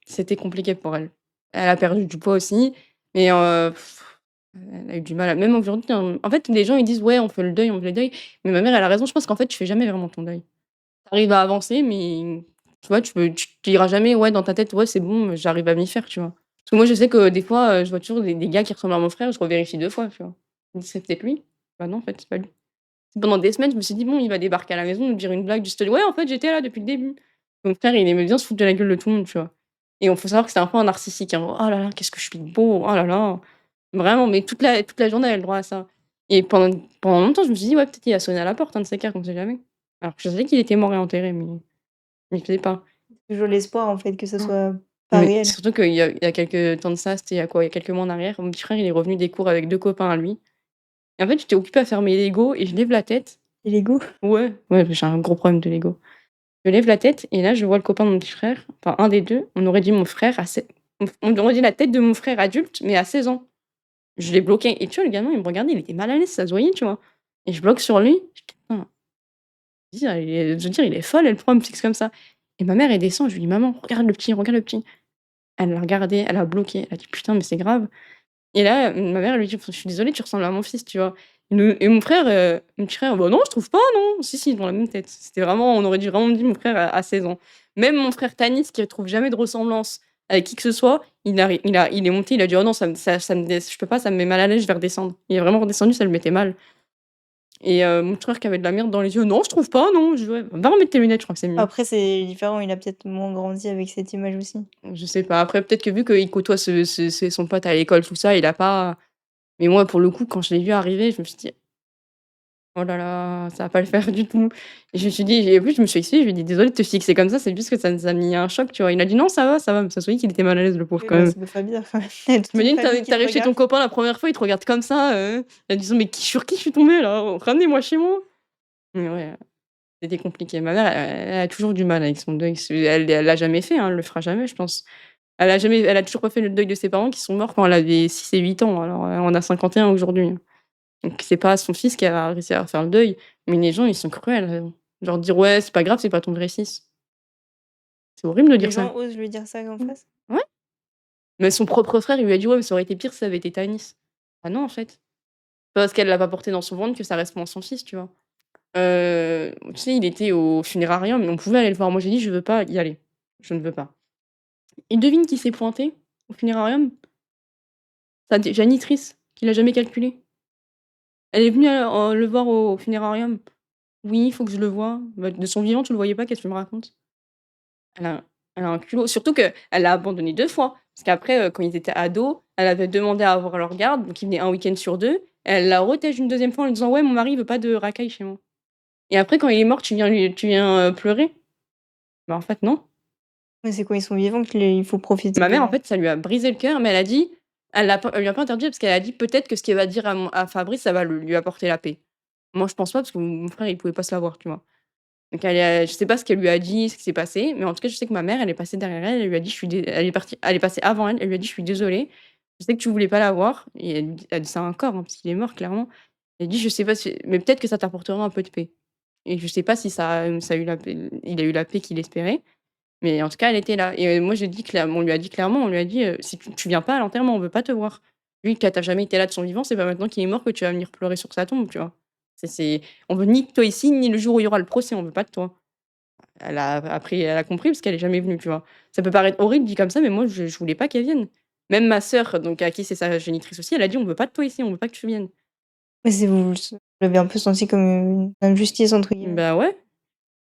c'était compliqué pour elle. Elle a perdu du poids aussi, mais elle a eu du mal à même aujourd'hui, hein, en fait, les gens ils disent: «Ouais, on fait le deuil, on fait le deuil», mais ma mère, elle a raison, je pense qu'en fait, tu fais jamais vraiment ton deuil. Tu arrives à avancer, mais tu vois, tu te diras jamais: «Ouais, dans ta tête, ouais, c'est bon, j'arrive à m'y faire», tu vois? Parce que moi, je sais que des fois, je vois toujours des gars qui ressemblent à mon frère, je revérifie 2 fois, tu vois? Je me dis: «C'est peut-être lui». Bah non, en fait, c'est pas lui. Pendant des semaines, je me suis dit: «Bon, il va débarquer à la maison, nous dire une blague du style: "Ouais, en fait, j'étais là depuis le début"». Mon frère, il aimait bien se foutre de la gueule de tout le monde, tu vois? Et faut savoir que c'est un peu un narcissique, hein. «Oh là là, qu'est-ce que je suis beau, oh là là». Vraiment, mais toute la journée, elle a le droit à ça. Et pendant longtemps, je me suis dit: «Ouais, peut-être il a sonné à la porte, un de ces 4, on sait jamais». Alors que je savais qu'il était mort et enterré, mais il faisait pas. Toujours l'espoir en fait que ça Oh. soit pas Mais réel. surtout qu'il y a quelques temps de ça, c'était il y a quoi? Il y a quelques mois en arrière, mon petit frère, il est revenu des cours avec 2 copains à lui et en fait, j'étais occupée à faire mes Lego et je lève la tête. Et l'ego? Ouais, ouais, j'ai un gros problème de Lego. Je lève la tête et là, je vois le copain de mon petit frère, enfin un des 2. On aurait dit mon frère à sei on aurait dit la tête de mon frère adulte, mais à 16 ans. Je l'ai bloqué et tu vois, le gamin, il me regardait, il était mal à l'aise, ça se voyait, tu vois? Et je bloque sur lui, je dis: «Putain, je veux dire, il est folle, elle prend un fixe comme ça». Et ma mère, elle descend, je lui dis: «Maman, regarde le petit, regarde le petit». Elle l'a regardé, elle a bloqué, elle a dit: «Putain, mais c'est grave». Et là, ma mère, elle lui dit: «Je suis désolée, tu ressembles à mon fils», tu vois? Mon frère, mon petit frère: «Bah non, je trouve pas, non». Si, si, ils ont la même tête. C'était vraiment on aurait dit vraiment dit mon frère a 16 ans. Même mon frère Tanis qui trouve jamais de ressemblance avec qui que ce soit, il est monté, il a dit: «Oh non, ça me dé je peux pas, ça me met mal à l'aise, je vais redescendre». Il est vraiment redescendu, ça le mettait mal. Et mon petit frère qui avait de la merde dans les yeux: «Non, je trouve pas, non». Je dis: «Ouais, va remettre tes lunettes, je crois que c'est mieux». Après c'est différent, il a peut-être moins grandi avec cette image aussi. Je sais pas, après peut-être que vu qu'il côtoie son pote à l'école, tout ça, il a pas mais moi, pour le coup, quand je l'ai vu arriver, je me suis dit: «Oh là là, ça va pas le faire du tout». Et je me suis dit et en plus, je me suis excusée, je lui ai dit: «Désolée de te fixer comme ça, c'est juste que ça nous a mis un choc», tu vois? Il a dit: «Non, ça va», mais ça se voyait qu'il était mal à l'aise, le pauvre, Oui, quand bah, même. ça doit faire bizarre quand même. Il y a toute une T'imagines, famille qui tu te arrives chez ton regarde. copain la première fois, il te regarde comme ça, en disant: «Mais sur qui je suis tombée là? Ramenez-moi chez moi». Mais ouais, c'était compliqué. Ma mère, elle a toujours du mal avec son deuil. Elle l'a jamais fait, hein, elle le fera jamais, je pense. Elle a toujours pas fait le deuil de ses parents qui sont morts quand elle avait 6 et 8 ans. Alors, on a 51 aujourd'hui. Donc c'est pas son fils qui a réussi à faire le deuil, mais les gens, ils sont cruels, genre dire: «Ouais, c'est pas grave, c'est pas ton vrai fils». C'est horrible de Les dire ça. gens osent lui dire ça en Mmh. face? Ouais, mais son propre frère, il lui a dit: «Ouais, mais ça aurait été pire si ça avait été Tanis». Ah non, en fait. Parce qu'elle l'a pas porté dans son ventre que ça reste moins son fils, tu vois? Tu sais, il était au funérarium, mais on pouvait aller le voir. Moi, j'ai dit: «Je veux pas y aller, je ne veux pas». Et devine qui s'est pointé au funérarium? Sa janitrice, qui l'a jamais calculé. Elle est venue, le voir au funérarium. «Oui, il faut que je le voie». Bah, de son vivant, tu le voyais pas, qu'est-ce que tu me racontes? Elle a elle a un culot, surtout qu'elle l'a abandonné 2 fois. Parce qu'après, quand ils étaient ados, elle avait demandé à avoir leur garde, donc ils venaient un week-end sur 2. Elle l'a retèche une deuxième fois en lui disant: «Ouais, mon mari veut pas de racailles chez moi et après quand il est mort, tu viens, pleurer?» Bah, en fait, non. Mais c'est quand ils sont vivants qu'il faut profiter Ma mère, d'eux, en hein. fait, ça lui a brisé le cœur, mais elle lui a pas interdit parce qu'elle a dit: «Peut-être que ce qu'elle va dire à Fabrice, ça va lui apporter la paix». Moi, je pense pas parce que mon frère, il pouvait pas savoir, tu vois? Donc je sais pas ce qu'elle lui a dit, ce qui s'est passé, mais en tout cas, je sais que ma mère, elle est passée derrière elle, elle lui a dit: «Je suis dé» elle est passée avant elle, elle lui a dit: «Je suis désolée, je sais que tu voulais pas la voir» et elle dit ça encore, hein, parce qu'il est mort clairement. Elle dit: «Je sais pas si mais peut-être que ça t'apportera un peu de paix» et je sais pas si ça a eu la paix il a eu la paix qu'il espérait, mais en tout cas, elle était là et moi, j'ai dit clairement on lui a dit clairement, on lui a dit: «Si tu viens pas à l'enterrement, on veut pas te voir. Lui, tu as jamais été là de son vivant, c'est pas maintenant qu'il est mort que tu vas venir pleurer sur sa tombe», tu vois? C'est on veut ni de toi ici, ni le jour où il y aura le procès, on veut pas de toi. Elle a compris parce qu'elle est jamais venue, tu vois? Ça peut paraître horrible dit comme ça, mais moi je voulais pas qu'elle vienne. Même ma sœur, donc à qui c'est sa génitrice aussi, elle a dit: «On veut pas de toi ici, on veut pas que tu viennes». Mais c'est vous l'avez un peu senti comme une «injustice» entre guillemets. Bah ouais,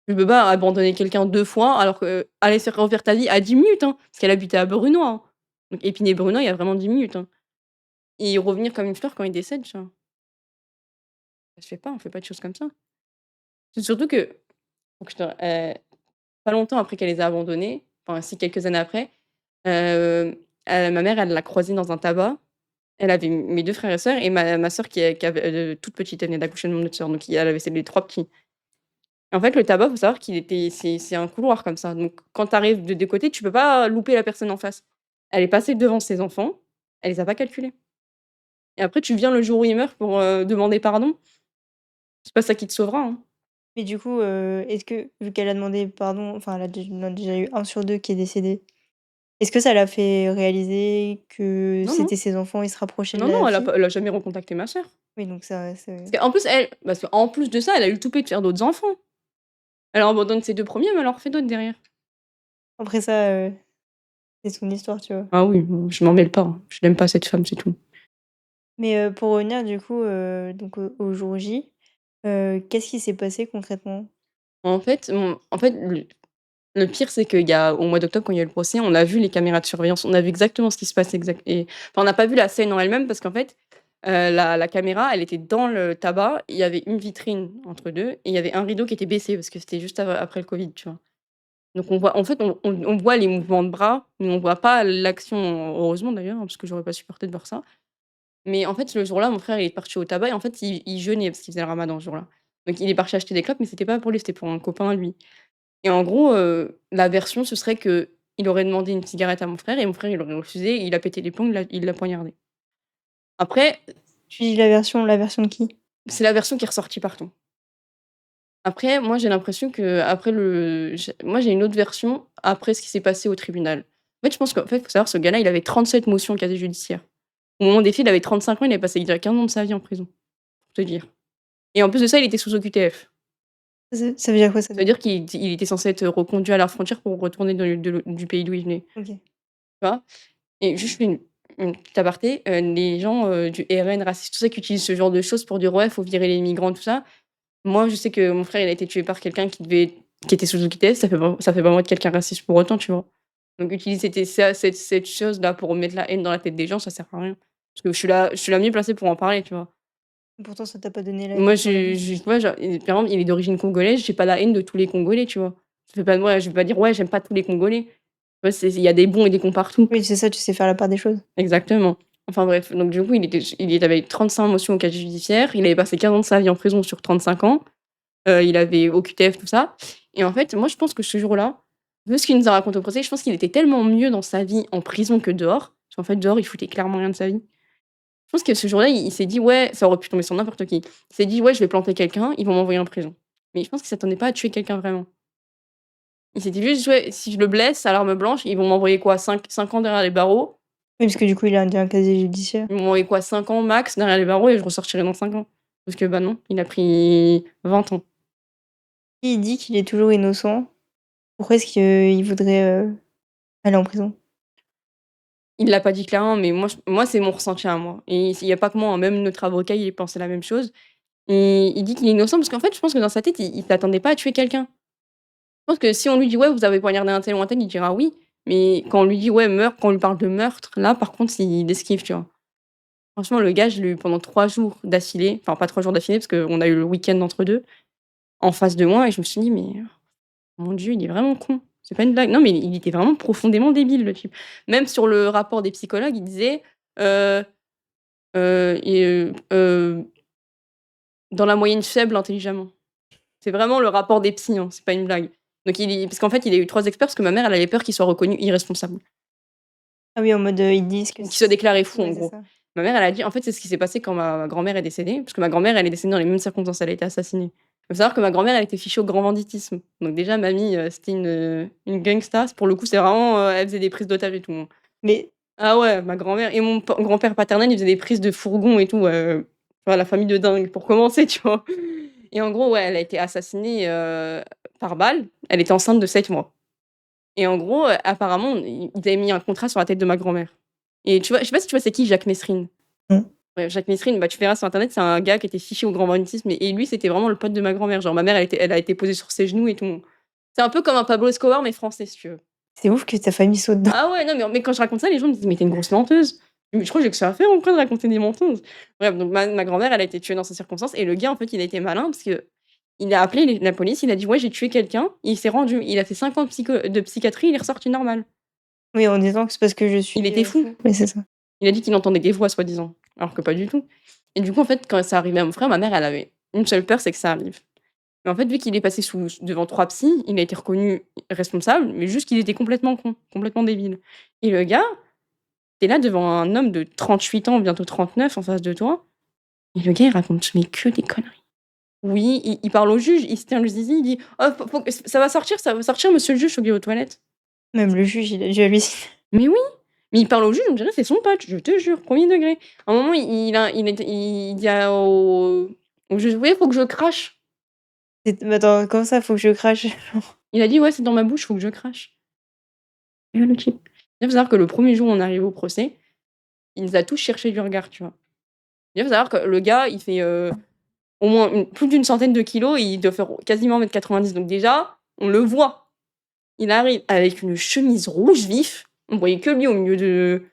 tu peux pas abandonner quelqu'un 2 fois alors que aller se refaire ta vie à 10 minutes, hein, parce qu'elle habitait à Brunoy, hein. Donc Épinay-Brunoy, il y a vraiment 10 minutes, hein et revenir comme une fleur quand il décède, tu vois? Ça se fait pas, on fait pas de choses comme ça. C'est surtout que faut que je te pas longtemps après qu'elle les a abandonnés, enfin si quelques années après, ma mère, elle l'a croisée dans un tabac. Elle avait mes 2 frères et sœurs et ma sœur qui avait, toute petite, elle venait d'accoucher de mon autre sœur, donc elle avait c'est les 3 petits. En fait, le tabac, faut savoir qu'il était c'est un couloir comme ça, donc quand tu arrives de des côtés, tu peux pas louper la personne en face. Elle est passée devant ses enfants, elle les a pas calculés et après tu viens le jour où il meurt pour, demander pardon, c'est pas ça qui te sauvera, hein. Mais du coup, est-ce que vu qu'elle a demandé pardon, enfin elle a dé il y en a déjà eu un sur 2 qui est décédé, est-ce que ça l'a fait réaliser que Non, non, c'était ses enfants, il se rapprochait de non, la non, fille? elle a jamais recontacté ma sœur. Oui donc ça c'est Parce qu'en plus de ça, elle a eu le toupet de faire d'autres enfants. Elle abandonne ses 2 premiers, mais elle en refait d'autres derrière. après ça, c'est son histoire, tu vois? Ah oui, je m'en mêle pas, hein. Je n'aime pas cette femme, c'est tout. Mais, pour revenir du coup, donc au jour J, qu'est-ce qui s'est passé concrètement? En fait, le pire, c'est qu'il y a au mois d'octobre, quand il y a eu le procès, on a vu les caméras de surveillance. On a vu exactement ce qui se passait enfin, on n'a pas vu la scène en elle-même parce qu'en fait, la caméra, elle était dans le tabac. Il y avait une vitrine entre 2 et il y avait un rideau qui était baissé parce que c'était juste après le covid, tu vois? Donc on voit en fait, on voit les mouvements de bras, mais on voit pas l'action, heureusement d'ailleurs, hein, parce que j'aurais pas supporté de voir ça. Mais en fait, le jour-là, mon frère, il est parti au tabac et en fait, il jeûnait parce qu'il faisait le ramadan ce jour-là. Donc il est parti acheter des clopes, mais c'était pas pour lui, c'était pour un copain à lui. Et en gros, la version, ce serait qu'il aurait demandé une cigarette à mon frère et mon frère, il aurait refusé, il a pété les plombs, il l'a poignardé. Après, Tu dis la version de qui? c'est la version qui est ressortie partout. Après, moi, j'ai l'impression qu'après moi, j'ai une autre version après ce qui s'est passé au tribunal. En fait, je pense qu'en fait, il faut savoir, ce gars-là, il avait 37 motions au casier judiciaire. Au moment des faits, il avait 35 ans, il avait passé déjà 15 ans de sa vie en prison, pour te dire. Et en plus de ça, il était sous OQTF. Ça veut dire quoi ça Ça veut donc? dire qu'il était censé être reconduit à la frontière pour retourner du pays d'où il venait, OK. tu vois? Et juste, je fais une petite aparté, les gens, du RN racistes, tout ça, qui utilisent ce genre de choses pour dire: «Ouais, faut virer les migrants», tout ça. Moi, je sais que mon frère, il a été tué par quelqu'un qui était sous OQTF, ça fait pas moi de quelqu'un raciste pour autant, tu vois? Donc utiliser cette chose-là pour mettre la haine dans la tête des gens, ça sert à rien. Parce que je suis la mieux placée pour en parler, tu vois? Pourtant ça t'a pas donné la Moi, haine dans la vie? tu vois, genre, par exemple, il est d'origine congolaise, j'ai pas la haine de tous les Congolais, tu vois? Ça fait pas de moi je vais pas dire: «Ouais, j'aime pas tous les Congolais». Tu vois, il y a des bons et des cons partout. Oui, c'est ça, tu sais faire la part des choses. Exactement. Enfin bref, donc du coup, il avait 35 motions au casier judiciaire, il avait passé 15 ans de sa vie en prison sur 35 ans, il avait OQTF, tout ça et en fait, moi, je pense que ce jour-là, vu ce qu'il nous a raconté au procès, je pense qu'il était tellement mieux dans sa vie en prison que dehors, parce qu'en fait, dehors, il foutait clairement rien de sa vie. Je pense que ce jour-là, il s'est dit: «Ouais», ça aurait pu tomber sur n'importe qui. Il s'est dit: «Ouais, je vais planter quelqu'un, ils vont m'envoyer en prison». Mais je pense qu'il s'attendait pas à tuer quelqu'un vraiment. Il s'est dit juste: «Ouais, si je le blesse à l'arme blanche, ils vont m'envoyer quoi? Cinq ans derrière les barreaux. Oui, parce que du coup il a un casier judiciaire. Ils vont m'envoyer quoi? 5 ans max derrière les barreaux et je ressortirai dans 5 ans». Parce que, bah, non, il a pris 20 ans. Il dit qu'il est toujours innocent, pourquoi est-ce qu'il voudrait, aller en prison? Il l'a pas dit clairement, mais moi, c'est mon ressenti à moi et il y a pas que moi, hein, même notre avocat, il pensait la même chose et il dit qu'il est innocent parce qu'en fait, je pense que dans sa tête, il s'attendait pas à tuer quelqu'un. Je pense que si on lui dit: «Ouais, vous avez poignardé un tel ou un tel», il dira: «Oui», mais quand on lui dit: «Ouais, meurtre», quand on lui parle de meurtre, là, par contre, il esquive, tu vois? Franchement, le gars, je l'ai eu pendant 3 jours d'affilée, enfin pas 3 jours d'affilée parce qu'on a eu le week-end entre 2, en face de moi et je me suis dit: «Mais mon Dieu, il est vraiment con». C'est pas une blague. Non, mais il était vraiment profondément débile, le type. Même sur le rapport des psychologues, il disait, heu et dans la moyenne faible intelligemment. C'est vraiment le rapport des psys, hein, c'est pas une blague. Donc parce qu'en fait, il a eu 3 experts parce que ma mère, elle avait peur qu'il soit reconnu irresponsable. Ah oui, en mode, ils disent que Ou qu'il soit c déclaré fou, en ouais, c'est gros. ça. Ma mère, elle a dit en fait, c'est ce qui s'est passé quand ma grand-mère est décédée, parce que ma grand-mère, elle est décédée dans les mêmes circonstances, elle a été assassinée. Faut savoir que ma grand-mère, elle a été fichée au grand banditisme. Donc déjà, mamie, c'était une gangsta. Pour le coup, c'est vraiment, elle faisait des prises d'otages et tout, hein. Mais Ah ouais, ma grand-mère et mon grand-père paternel, il faisait des prises de fourgon et tout, enfin la famille de dingue pour commencer, tu vois? Et en gros, ouais, elle a été assassinée, par balle. Elle était enceinte de 7 mois et en gros, apparemment, ils avaient mis un contrat sur la tête de ma grand-mère et tu vois, je sais pas si tu vois c'est qui Jacques Messrine? mmh. Ouais, Jacques Messrine, bah, tu verras sur internet, c'est un gars qui était fiché au grand banditisme et lui, c'était vraiment le pote de ma grand-mère. Genre ma mère, elle a été posée sur ses genoux et tout. C'est un peu comme un Pablo Escobar mais français, si tu veux. C'est ouf que ta famille soit dedans. Ah ouais, non, mais quand je raconte ça, les gens me disent: «Mais tu es une grosse menteuse». Mais je crois que j'ai que ça à faire en vrai de raconter des mensonges. Bref, donc ma grand-mère, elle a été tuée dans ces circonstances et le gars, en fait, il a été malin parce qu'il a appelé la police, il a dit: «Ouais, j'ai tué quelqu'un», il s'est rendu. Il a fait 5 ans de psychiatrie, il est ressorti normal. Oui, en disant que c'est parce que je suis, Il était fou. fou. Oui, c'est ça. Il a dit qu'il entendait des voix soi-disant, alors que pas du tout et du coup, en fait, quand ça arrivait à mon frère, ma mère, elle avait une seule peur, c'est que ça arrive. Mais en fait, vu qu'il est passé devant 3 psys, il a été reconnu responsable, mais juste qu'il était complètement con, complètement débile et le gars, tu es là devant un homme de 38 ans, bientôt 39 en face de toi et le gars, il raconte mais que des conneries. Oui, il parle au juge, il se tient le zizi, il dit: «Oh, faut que ça va sortir monsieur le juge, faut que j'aille aux toilettes». Même le juge, il a dû halluciner. Mais oui, mais il parle au juge, on dirait c'est son pote, je te jure, 1er degré. À un moment, il dit au juge: «Oui, faut que je crache». Mais attends, comment ça, faut que je crache? Il a dit: «Ouais, c'est dans ma bouche, faut que je crache». Le type. Il faut savoir que le 1er jour où on est arrivé au procès, il nous a tous cherché du regard, tu vois? Il faut savoir que le gars, il fait, au moins plus d'une centaine de kilos et il doit faire quasiment 1,90 m. Donc déjà, on le voit. Il arrive avec une chemise rouge vif, on voyait que lui au milieu de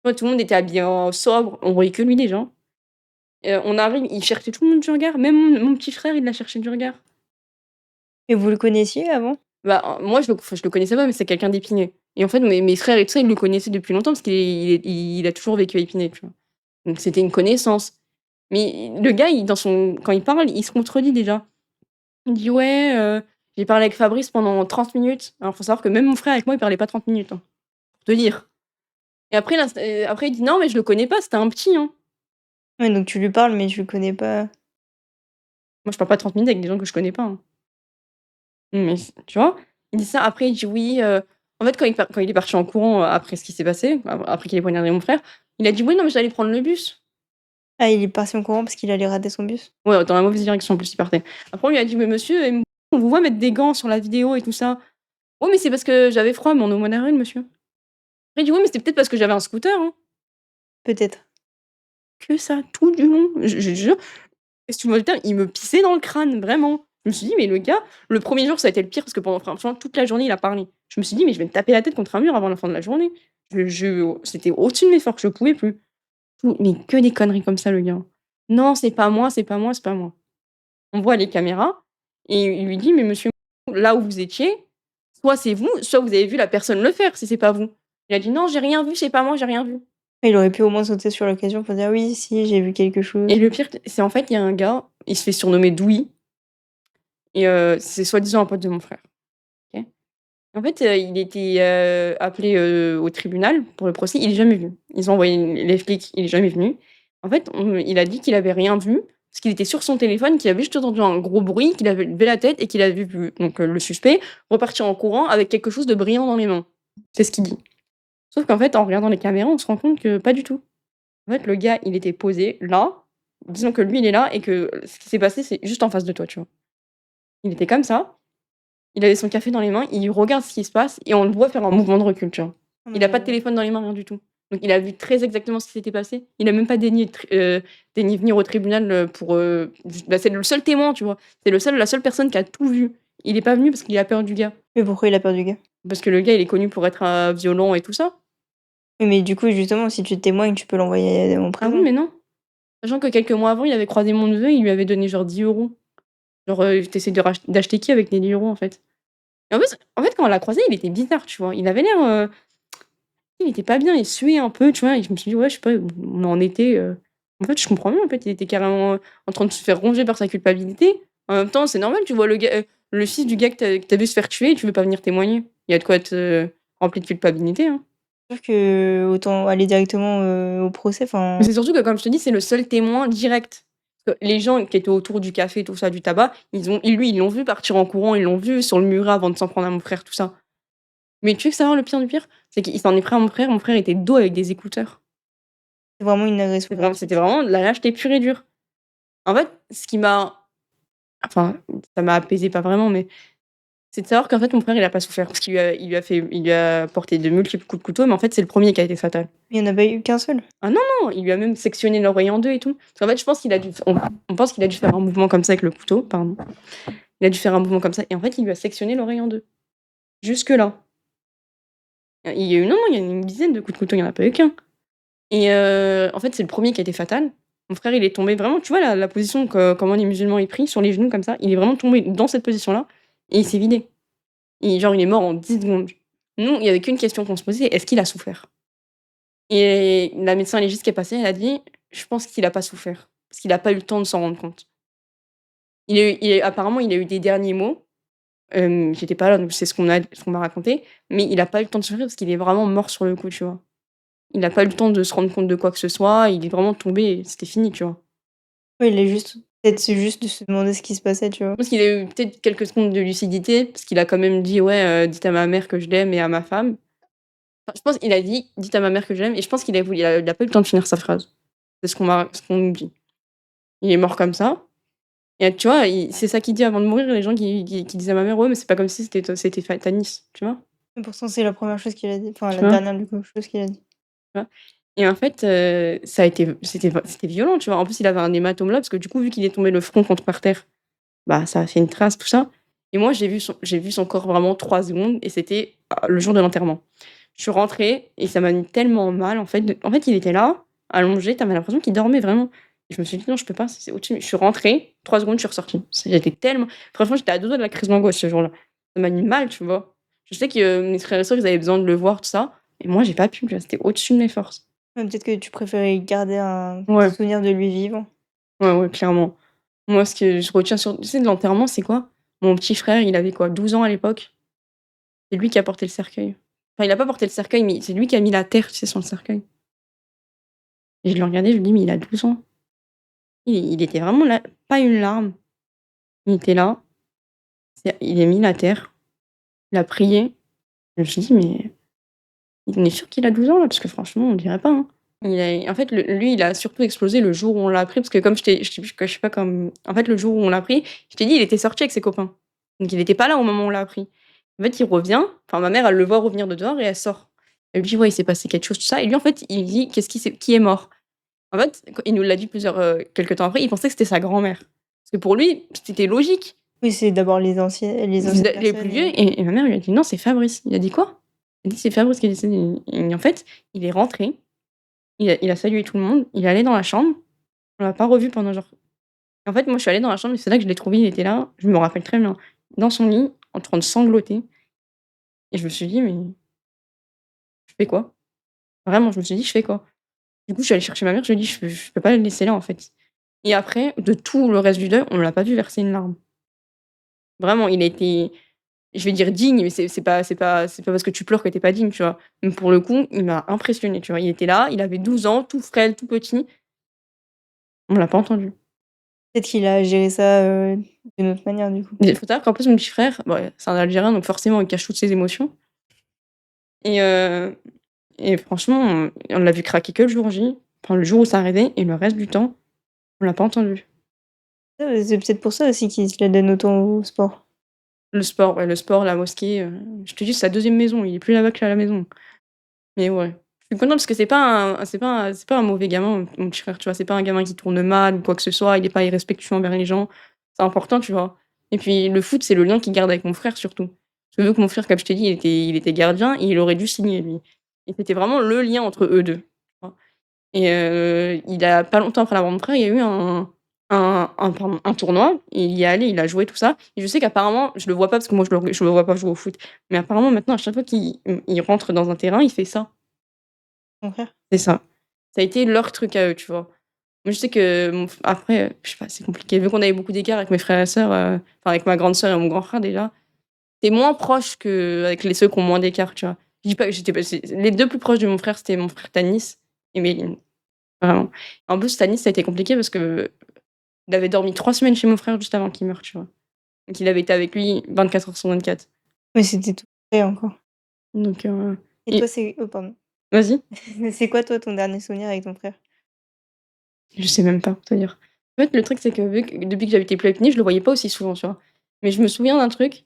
ouais, tout le monde était habillé en sobre, on voyait que lui déjà. On arrive, il cherchait tout le monde du regard, même mon petit frère, il l'a cherché du regard. Et vous le connaissiez avant? Bah, moi je le connaissais pas, mais c'est quelqu'un d'Épinay et en fait mes frères et tout ça, ils le connaissaient depuis longtemps parce qu'il a toujours vécu à Épinay, tu vois? Donc c'était une connaissance. Mais le gars, quand il parle, il se contredit déjà. Il dit: «Ouais, j'ai parlé avec Fabrice pendant 30 minutes». Alors faut savoir que même mon frère avec moi, il parlait pas 30 minutes, hein, pour te dire. Et après il dit: «Non, mais je le connais pas, c'était un petit, hein». Ouais, donc tu lui parles, mais tu le connais pas. Moi je parle pas 30 minutes avec des gens que je connais pas, hein. Mais tu vois? Il dit ça, après il dit: «Oui», en fait quand il est parti en courant, après ce qui s'est passé, après qu'il ait poignardé mon frère, il a dit: «Oui, non, mais j'allais prendre le bus». Ah, il est parti en courant parce qu'il allait rater son bus? Ouais, dans la mauvaise direction en plus il partait. Après on lui a dit: «Mais monsieur, on vous voit mettre des gants sur la vidéo et tout ça». «Oui, mais c'est parce que j'avais froid, mais on est au mois d'avril monsieur». Après il dit: «Oui, mais c'était peut-être parce que j'avais un scooter, hein». Peut-être. Que ça, tout du long, je te jure, excuse-moi le terme, il me pissait dans le crâne, vraiment. Je me suis dit: «Mais le gars», le 1er jour ça a été le pire parce que franchement toute la journée il a parlé. Je me suis dit: «Mais je vais me taper la tête contre un mur avant la fin de la journée». C'était au-dessus de mes forces, je pouvais plus. Mais que des conneries comme ça le gars. «Non, c'est pas moi, c'est pas moi, c'est pas moi». On voit les caméras et il lui dit: «Mais monsieur, là où vous étiez, soit c'est vous, soit vous avez vu la personne le faire si c'est pas vous». Il a dit: «Non, j'ai rien vu, c'est pas moi, j'ai rien vu». Il aurait pu au moins sauter sur l'occasion pour dire: «Oui, si, j'ai vu quelque Et chose». le pire, c'est en fait, il y a un gars, il se fait surnommer Douy et c'est soi-disant un pote de mon frère, OK? En fait, il était, appelé, au tribunal pour le procès, il est jamais venu. Ils ont envoyé les flics, il est jamais venu. En fait, il a dit qu'il avait rien vu, parce qu'il était sur son téléphone, qu'il avait juste entendu un gros bruit, qu'il avait levé la tête et qu'il avait vu donc le suspect repartir en courant avec quelque chose de brillant dans les mains. C'est ce qu'il dit. Sauf qu'en fait, en regardant les caméras, on se rend compte que pas du tout. En fait, le gars, il était posé là, disons que lui, il est là et que ce qui s'est passé, c'est juste en face de toi, tu vois? Il était comme ça, il avait son café dans les mains, il regarde ce qui se passe et on le voit faire un mouvement de recul, tu vois? Oh Il a mon pas de Dieu. téléphone dans les mains, rien du tout. Donc il a vu très exactement ce qui s'était passé. Il a même pas daigné venir au tribunal, pour, bah, c'est le seul témoin, tu vois? C'est la seule personne qui a tout vu. Il est pas venu parce qu'il a peur du gars. Mais pourquoi il a peur du gars? Parce que le gars, il est connu pour être, violent et tout ça. Oui, mais du coup, justement, si tu témoignes, tu peux l'envoyer en Ah oui, prison. mais non. Sachant que quelques mois avant, il avait croisé mon neveu, il lui avait donné genre 10 €. Genre, tu d'acheter qui avec les 10 € en fait? Et en fait, quand on l'a croisé, il était bizarre, tu vois? Il avait l'air, il était pas bien, il suait un peu, tu vois? Et je me suis dit: «Ouais, je sais pas, on est en été, en fait, je comprends mieux, en fait, il était carrément, en train de se faire ronger par sa culpabilité. En même temps, c'est normal, tu vois le fils du gars que tu vu se faire tuer et tu veux pas venir témoigner. Il y a de quoi être, rempli de culpabilité, hein. C'est sûr que autant aller directement, au procès, Mais enfin, c'est surtout que, comme je te dis, c'est le seul témoin direct. Parce que les gens qui étaient autour du café, tout ça, du tabac, ils l'ont vu partir en courant, ils l'ont vu sur le muret avant de s'en prendre à mon frère, tout ça. Mais tu veux savoir le pire du pire? C'est qu'il s'en est pris à mon frère était dos avec des écouteurs. c'est vraiment une agression C'était gratuite. vraiment de la lâcheté pure et dure. En fait, ce qui m'a enfin, ça m'a apaisée, pas vraiment, mais c'est de savoir qu'en fait, mon frère, il a pas souffert parce qu'il lui a porté de multiples coups de couteau, mais en fait, c'est le premier qui a été fatal. Il y en a pas eu qu'un seul? Ah non, non, il lui a même sectionné l'oreille en 2 et tout. Parce qu'en fait, je pense qu'il a dû on pense qu'il a dû faire un mouvement comme ça avec le couteau, pardon. Il a dû faire un mouvement comme ça et en fait, il lui a sectionné l'oreille en 2. Jusque là. Il y a eu non, non, il y a eu une dizaine de coups de couteau, il y en a pas eu qu'un. Et en fait, c'est le premier qui a été fatal. Mon frère, il est tombé vraiment, tu vois la position que comment les musulmans ils prient, sur les genoux comme ça? Il est vraiment tombé dans cette position-là et il s'est vidé. Et genre, il est mort en 10 secondes. Nous, il y avait qu'une question qu'on se posait: «Est-ce qu'il a souffert?» Et la médecin légiste qui est passée, elle a dit: «Je pense qu'il a pas souffert, parce qu'il a pas eu le temps de s'en rendre compte». Apparemment, il a eu des derniers mots, j'étais pas là, donc c'est ce qu'on m'a raconté, mais il a pas eu le temps de souffrir parce qu'il est vraiment mort sur le coup, tu vois? Il a pas eu le temps de se rendre compte de quoi que ce soit, il est vraiment tombé et c'était fini, tu vois? Oui, il est juste peut-être c'est juste de se demander ce qui se passait, tu vois? Je pense qu'il a eu peut-être quelques secondes de lucidité, parce qu'il a quand même dit: «Ouais, dites à ma mère que je l'aime et à ma femme». Enfin, je pense qu'il a dit: «Dites à ma mère que je l'aime» et je pense il a pas eu le temps de finir sa phrase. C'est ce qu'on nous dit. Il est mort comme ça et tu vois, c'est ça qu'il dit avant de mourir, les gens qui disaient à ma mère: «Ouais, mais c'est pas comme si c'était fait à Nice», tu vois? Mais pourtant, c'est la première chose qu'il a dit, enfin Tu la vois? dernière du coup, chose qu'il a dit. Tu vois? Et en fait, ça a été c'était violent, tu vois? En plus, il avait un hématome là, parce que du coup, vu qu'il est tombé le front contre par terre, bah, ça a fait une trace, tout ça et moi, j'ai vu son corps vraiment 3 secondes et c'était, le jour de l'enterrement. Je suis rentrée et ça m'a mis tellement mal, en fait, il était là, allongé, tu avais l'impression qu'il dormait vraiment et je me suis dit: «Non, je peux pas, c'est au-dessus». Je suis rentrée, 3 secondes, je suis ressortie. J'étais tellement franchement, j'étais à 2 doigts de la crise d'angoisse ce jour-là. Ça m'a mis mal, tu vois? Je sais que mes frères et sœurs, ils avaient besoin de le voir, tout ça et moi, j'ai pas pu, tu vois? C'était au-dessus de mes forces. Ouais, peut-être que tu préférais garder un Ouais, souvenir de lui vivant. ouais, ouais, clairement. Moi, ce que je retiens tu sais, de l'enterrement, c'est quoi? Mon petit frère, il avait quoi? 12 ans à l'époque. C'est lui qui a porté le cercueil. Enfin, il a pas porté le cercueil, mais c'est lui qui a mis la terre, tu sais, sur le cercueil et je le regardais, je lui dis: «Mais il a 12 ans». Il était vraiment là, pas une larme. Il était là, il a mis la terre, il a prié. Je me suis dit: «Mais on est sûr qu'il a 12 ans là? Parce que franchement, on dirait pas, hein». En fait, lui, il a surtout explosé le jour où on l'a appris, parce que comme je sais pas comme en fait, le jour où on l'a appris, je t'ai dit, il était sorti avec ses copains. Donc il était pas là au moment où on l'a appris. En fait, il revient, enfin ma mère, elle le voit revenir de dehors et elle sort. Elle lui dit: «Ouais, il s'est passé quelque chose, tout ça» et lui, en fait, il dit: «Qui est mort?» En fait, quand il nous l'a dit quelque temps après, il pensait que c'était sa grand-mère. Parce que pour lui, c'était logique. Oui, c'est d'abord les anciennes Les plus personnes vieux et et ma mère lui a dit: «Non, c'est Fabrice». Il a dit: «Quoi?» Elle dit: «C'est Fabrice qui est décédé» et en fait, il est rentré, il a salué tout le monde, il est allé dans la chambre, on l'a pas revu pendant genre en fait, moi, je suis allée dans la chambre et c'est là que je l'ai trouvé, il était là, je me rappelle très bien, dans son lit, en train de sangloter et je me suis dit: «Mais je fais quoi?» Vraiment, je me suis dit: «Je fais quoi?» Du coup, je suis allée chercher ma mère, je lui ai dit: Je peux pas le laisser là, en fait» et après, de tout le reste du deuil, on l'a pas vu verser une larme. Vraiment, il a été je vais dire digne, mais c'est pas parce que tu pleures que tu es pas digne, tu vois? Mais pour le coup, il m'a impressionnée, tu vois? Il était là, il avait 12 ans, tout frêle, tout petit, on l'a pas entendu. peut-être qu'il a géré ça, d'une autre manière du coup. Mais il faut savoir qu'en plus mon petit frère, bon, c'est un Algérien, donc forcément il cache toutes ses émotions et et franchement, on l'a vu craquer que le jour J, enfin le jour où ça arrivait et le reste du temps, on l'a pas entendu. C'est peut-être pour ça aussi qu'il se la donne autant au sport. Le sport, ouais, le sport, la mosquée, je te dis c'est sa deuxième maison, il est plus là-bas que à la maison. Mais ouais, Je suis contente parce que c'est pas un mauvais gamin, mon petit frère, tu vois? C'est pas un gamin qui tourne mal ou quoi que ce soit, il est pas irrespectueux envers les gens. C'est important, tu vois? Et puis le foot, c'est le lien qu'il garde avec mon frère surtout. Je veux que mon frère, comme je t'ai dit, il était gardien et il aurait dû signer lui. Et c'était vraiment le lien entre eux 2, tu vois? Et il a pas longtemps après la mort de mon frère, il y a eu un tournoi, et il y est allé, il a joué tout ça et je sais qu'apparemment, je le vois pas parce que moi je le vois pas jouer au foot, mais apparemment maintenant à chaque fois qu'il rentre dans un terrain, il fait ça. Ton frère? C'est ça. Ça a été leur truc à eux, tu vois? Moi, je sais que mon f après, je sais pas, c'est compliqué. Vu qu'on avait beaucoup d'écart avec mes frères et sœurs, enfin avec ma grande sœur et mon grand frère déjà, tu moins proche qu'avec les ceux qui ont moins d'écart, tu vois? Je dis pas que j'étais pas c'est les 2 plus proches de mon frère, c'était mon frère Tanis et Méline, vraiment. En plus, Tanis, ça a été compliqué parce qu'il avait dormi 3 semaines chez mon frère juste avant qu'il meure, tu vois? Donc il avait été avec lui 24 heures sur 24. Oui, c'était tout frais encore. Donc Et et toi, c'est oh pardon. vas-y? C'est quoi toi ton dernier souvenir avec ton frère? Je sais même pas, pour te dire. En fait, le truc, c'est que vu que depuis que j'habitais plus avec Nice, je le voyais pas aussi souvent, tu vois? Mais je me souviens d'un truc,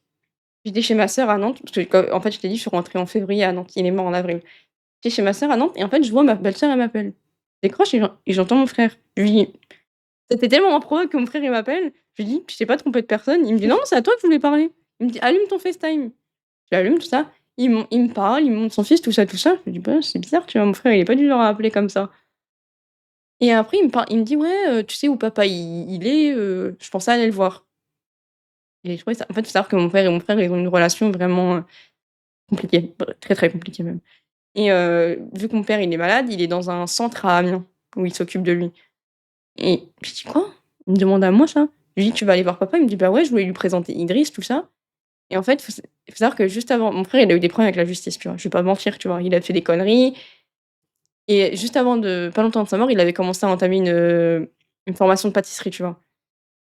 j'étais chez ma sœur à Nantes, parce que en fait, je t'ai dit, je suis rentrée en février à Nantes, il est mort en avril. J'étais chez ma sœur à Nantes et en fait, je vois ma belle-sœur, elle m'appelle. Je décroche et j'entends mon frère. Je lui dis c'était tellement improbable que mon frère, il m'appelle. Je lui dis: «Je sais pas trompé de personne». Il me dit: «Non, non, c'est à toi que je voulais parler». Il me dit: «Allume ton FaceTime». Je l'allume, tout ça. Il me parle, il me montre son fils, tout ça, tout ça. Je me dis: «Bah, c'est bizarre, tu vois? Mon frère, il est pas du genre à appeler comme ça». Et après, il me dit: «Ouais, tu sais où papa il est? Je pensais aller le voir». Et je trouvais ça en fait, il faut savoir que mon père et mon frère, ils ont une relation vraiment, compliquée, très, très compliquée même. Et vu que mon père, il est malade, il est dans un centre à Amiens où il s'occupe de lui. Et je dis: «Quoi?» Il me demande à moi ça. Je lui dis: «Tu vas aller voir papa?» Il me dit: «Bah ouais, je voulais lui présenter Idriss, tout ça». Et en fait, il faut savoir que juste avant mon frère, il a eu des problèmes avec la justice, tu vois? Je vais pas mentir, tu vois? Il a fait des conneries et juste avant de pas longtemps de sa mort, il avait commencé à entamer une formation de pâtisserie, tu vois?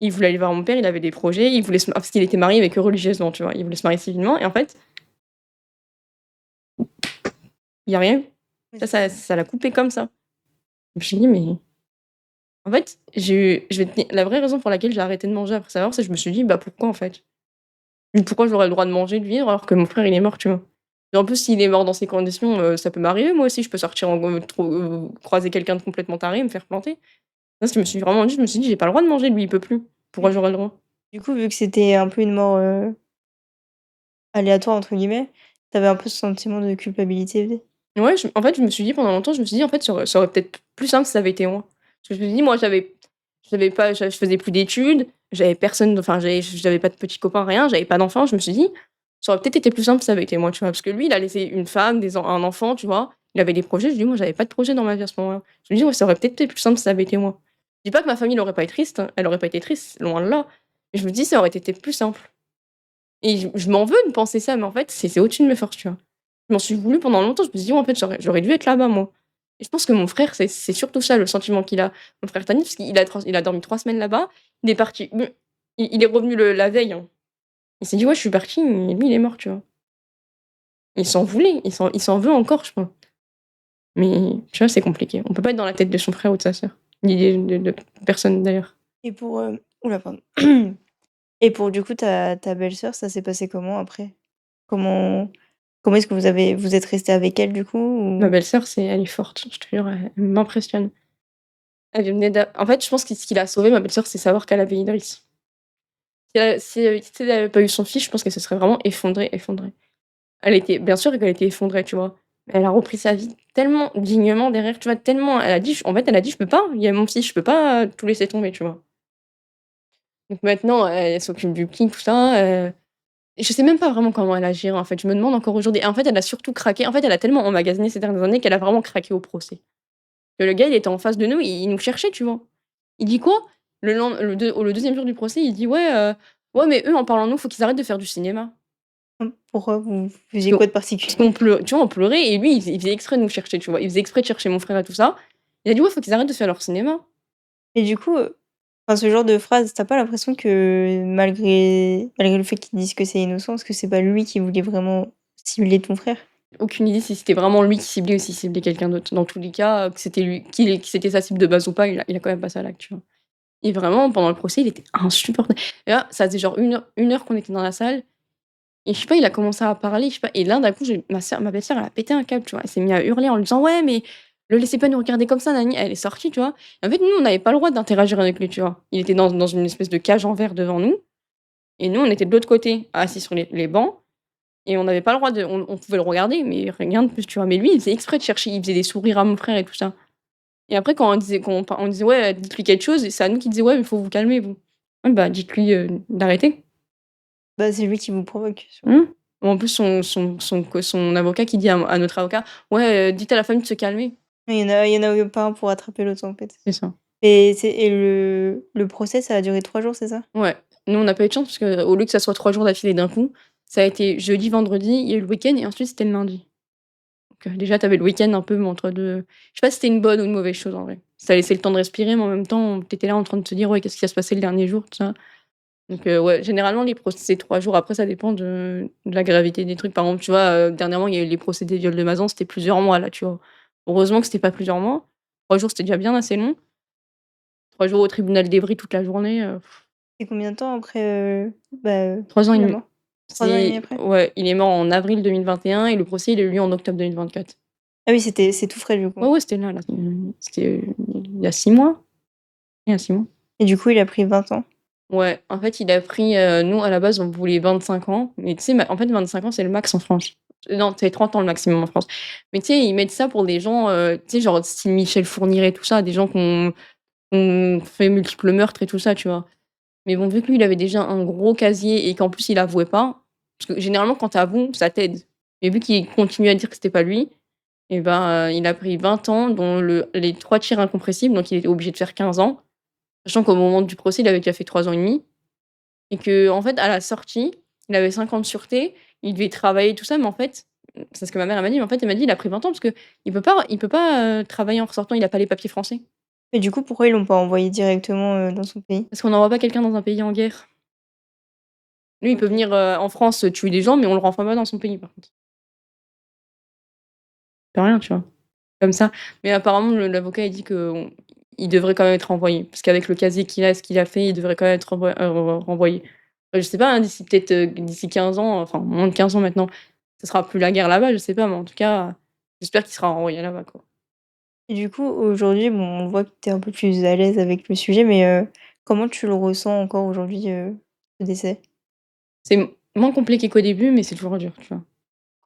Il voulait aller voir mon père, il avait des projets, il voulait parce qu'il était marié avec eux religieusement, tu vois? Il voulait se marier civilement et en fait, il y a rien. Oui, Ça l'a coupé comme ça. Je me suis dit: «Mais» en fait, je vais te dire la vraie raison pour laquelle j'ai arrêté de manger après sa mort, c'est que je me suis dit: «Bah, pourquoi en fait? Pourquoi j'aurais le droit de manger, de vivre alors que mon frère il est mort», tu vois? Et en plus, s'il est mort dans ces conditions, ça peut m'arriver moi aussi, je peux sortir croiser quelqu'un de complètement taré, me faire planter. Là, je me suis dit: «J'ai pas le droit de manger, lui il peut plus. Pourquoi oui. j'aurais le droit?» Du coup, vu que c'était un peu une mort, «aléatoire» entre guillemets, tu avais un peu ce sentiment de culpabilité? Ouais, en fait, je me suis dit pendant longtemps, je me suis dit: «En fait, ça aurait peut-être plus simple si ça avait été moi». Parce que je me suis dit: «Moi, j'avais pas je faisais plus d'études, j'avais personne, enfin, j'avais pas de petits copains, rien, j'avais pas d'enfants». Je me suis dit: «Ça aurait peut-être été plus simple si ça avait été moi», tu vois? Parce que lui, il a laissé une femme, un enfant, tu vois? Il avait des projets. Je dis: «Moi, j'avais pas de projet dans ma vie à ce moment-là». Je me dis: «Ouais, ça aurait peut-être été plus simple si ça avait été moi». Je dis pas que ma famille n'aurait pas été triste, hein, elle aurait pas été triste, loin de là. Mais je me dis: «Ça aurait été plus simple». Et je m'en veux de penser ça, mais en fait, c'est au-dessus de mes forces, tu vois? Je m'en suis voulu pendant longtemps, je me suis dit: «Ouais, en fait, j'aurais dû être là-bas, moi». Et je pense que mon frère, c'est surtout ça le sentiment qu'il a. Mon frère Tanis, parce il a dormi 3 semaines là-bas, il est parti, il est revenu la veille, hein. Il s'est dit: «Ouais, je suis parti», et lui, il est mort, tu vois? Il s'en voulait, il s'en veut encore, je pense. Mais tu vois, c'est compliqué. On peut pas être dans la tête de son frère ou de sa sœur, ni de personne d'ailleurs. Et pour, ouh pardon. Et pour du coup ta belle-sœur, ça s'est passé comment après? Comment comment est-ce que vous êtes restés avec elle du coup Ma ou? belle-sœur, elle est forte, je te jure, elle m'impressionne. Elle venait en fait, je pense que ce qui l'a sauvée, ma belle-sœur, c'est savoir qu'elle avait Idriss. Si elle avait pas eu son fils, je pense qu'elle se serait vraiment effondrée, effondrée. Elle était bien sûr qu'elle était effondrée, tu vois? Mais elle a repris sa vie tellement dignement derrière, tu vois? Tellement elle a dit en fait, elle a dit: «Je peux pas, il y a mon fils, je peux pas tout laisser tomber», tu vois? Donc maintenant, elle s'occupe du petit, tout ça, et je sais même pas vraiment comment elle agira, en fait. Je me demande encore aujourd'hui, et en fait, elle a surtout craqué. En fait, elle a tellement emmagasiné ces dernières années qu'elle a vraiment craqué au procès. Que le gars, il était en face de nous, il nous cherchait, tu vois? Il dit quoi? Le 2e jour du procès, il dit: «Ouais, ouais, mais eux, en parlant de nous, faut qu'ils arrêtent de faire du cinéma». Pourquoi vous Parce faisiez qu'on quoi de parce particulier? qu'on pleu tu vois, on pleurait et lui, il faisait exprès de nous chercher, tu vois? Il faisait exprès de chercher mon frère et tout ça. Il a dit: «Ouais, faut qu'ils arrêtent de faire leur cinéma». Et du coup, enfin ce genre de phrase, tu as pas l'impression que malgré le fait qu'ils disent que c'est innocent, est-ce que c'est pas lui qui voulait vraiment cibler ton frère? Aucune idée si c'était vraiment lui qui ciblait ou s'il ciblait quelqu'un d'autre. Dans tous les cas, que c'était lui, que c'était sa cible de base ou pas, il a quand même passé à l'acte, tu vois? Et vraiment, pendant le procès, il était insupportable. Et là, ça faisait genre 1 heure qu'on était dans la salle et je sais pas, il a commencé à parler, je sais pas et là, d'un coup, j'ai ma belle-sœur, elle a pété un câble, tu vois? Elle s'est mise à hurler en lui disant: «Ouais, mais le laissez pas nous regarder comme ça, nani». Elle est sortie, tu vois? Et en fait, nous, on n'avait pas le droit d'interagir avec lui, tu vois? Il était dans une espèce de cage en verre devant nous et nous, on était de l'autre côté, assis sur les bancs et on n'avait pas le droit de on pouvait le regarder, mais rien de plus, tu vois? Mais lui, il faisait exprès de chercher, il faisait des sourires à mon frère et tout ça. Et après quand on disait: «Ouais, dites-lui quelque chose» et c'est à nous qu'il disait: «Ouais, mais il faut vous calmer vous». Ouais, bah, dites-lui, d'arrêter. Bah, c'est lui qui vous provoque Mmh. surtout. Ou en plus son avocat qui dit à notre avocat: «Ouais, dites à la famille de se calmer». Il y en a pas un pour attraper l'autre, en fait. C'est ça. Et le procès, ça a duré 3 jours, c'est ça? Ouais. Nous, on n'a pas eu de chance parce qu'au lieu que ça soit 3 jours d'affilée d'un coup, ça a été jeudi, vendredi, il y a eu le week-end et ensuite c'était le lundi. Donc déjà, tu avais le week-end un peu entre 2. Je sais pas si c'était une bonne ou une mauvaise chose en vrai. Ça laissait le temps de respirer, mais en même temps, tu étais là en train de te dire: «Ouais, qu'est-ce qui va se passer le dernier jour?» tout ça. Donc ouais, généralement les procès c'est 3 jours. Après ça dépend de la gravité des trucs. Par exemple, tu vois, dernièrement, il y a eu les procès des viols de Mazan, c'était plusieurs mois là, tu vois? Heureusement que c'était pas plusieurs mois. 3 jours, c'était déjà bien assez long. 3 jours au tribunal d'Evry toute la journée, Et combien de temps après, bah, 3 ans et la demi. mort? 3 ans et demi C'est après? ouais, il est mort en avril 2021 et le procès, il a eu lieu en octobre 2024. Ah oui, c'est tout frais, du coup. Ouais, ouais, c'était là, c'était, il y a 6 mois. Il y a 6 mois. Et du coup, il a pris 20 ans? Ouais, en fait, il a pris, nous, à la base, on voulait 25 ans, mais tu sais, en fait, 25 ans, c'est le max en France. Non, c'est 30 ans le maximum en France. Mais tu sais, ils mettent ça pour des gens, tu sais, genre style Michel Fourniret, tout ça, des gens qui ont fait multiples meurtres et tout ça, tu vois? Mais bon, vu que lui, il avait déjà un gros casier et qu'en plus, il avouait pas, parce que généralement, quand tu avoues, ça t'aide. Mais vu qu'il continuait à dire que c'était pas lui et ben, il a pris 20 ans, dont les 3 tirs incompressibles, donc il était obligé de faire 15 ans, sachant qu'au moment du procès, il avait déjà fait 3 ans et demi. Et qu'en fait, à la sortie, il avait 5 ans de sûreté, il devait travailler tout ça, mais en fait, c'est ce que ma mère elle m'a dit, mais en fait, elle m'a dit: «Il a pris 20 ans parce qu'il peut pas, travailler en ressortant, il a pas les papiers français». Et du coup, pourquoi ils l'ont pas envoyé directement, dans son pays? Parce qu'on n'envoie pas quelqu'un dans un pays en guerre. Lui, il peut OK. venir, en France, tuer des gens, mais on le renvoie pas dans son pays, par contre. Il peut rien, tu vois? Comme ça. Mais apparemment, l'avocat, il dit qu'on il devrait quand même être renvoyé, parce qu'avec le casier qu'il a, ce qu'il a fait, il devrait quand même être renvoyé. Je sais pas, hein, d'ici peut-être, d'ici 15 ans, enfin moins de 15 ans maintenant, ce sera plus la guerre là-bas, je sais pas, mais en tout cas, j'espère qu'il sera renvoyé là-bas, quoi. Et du coup, aujourd'hui, bon, on voit que tu es un peu plus à l'aise avec le sujet, mais comment tu le ressens encore aujourd'hui, ce décès? C'est moins compliqué qu'au début, mais c'est toujours dur, tu vois?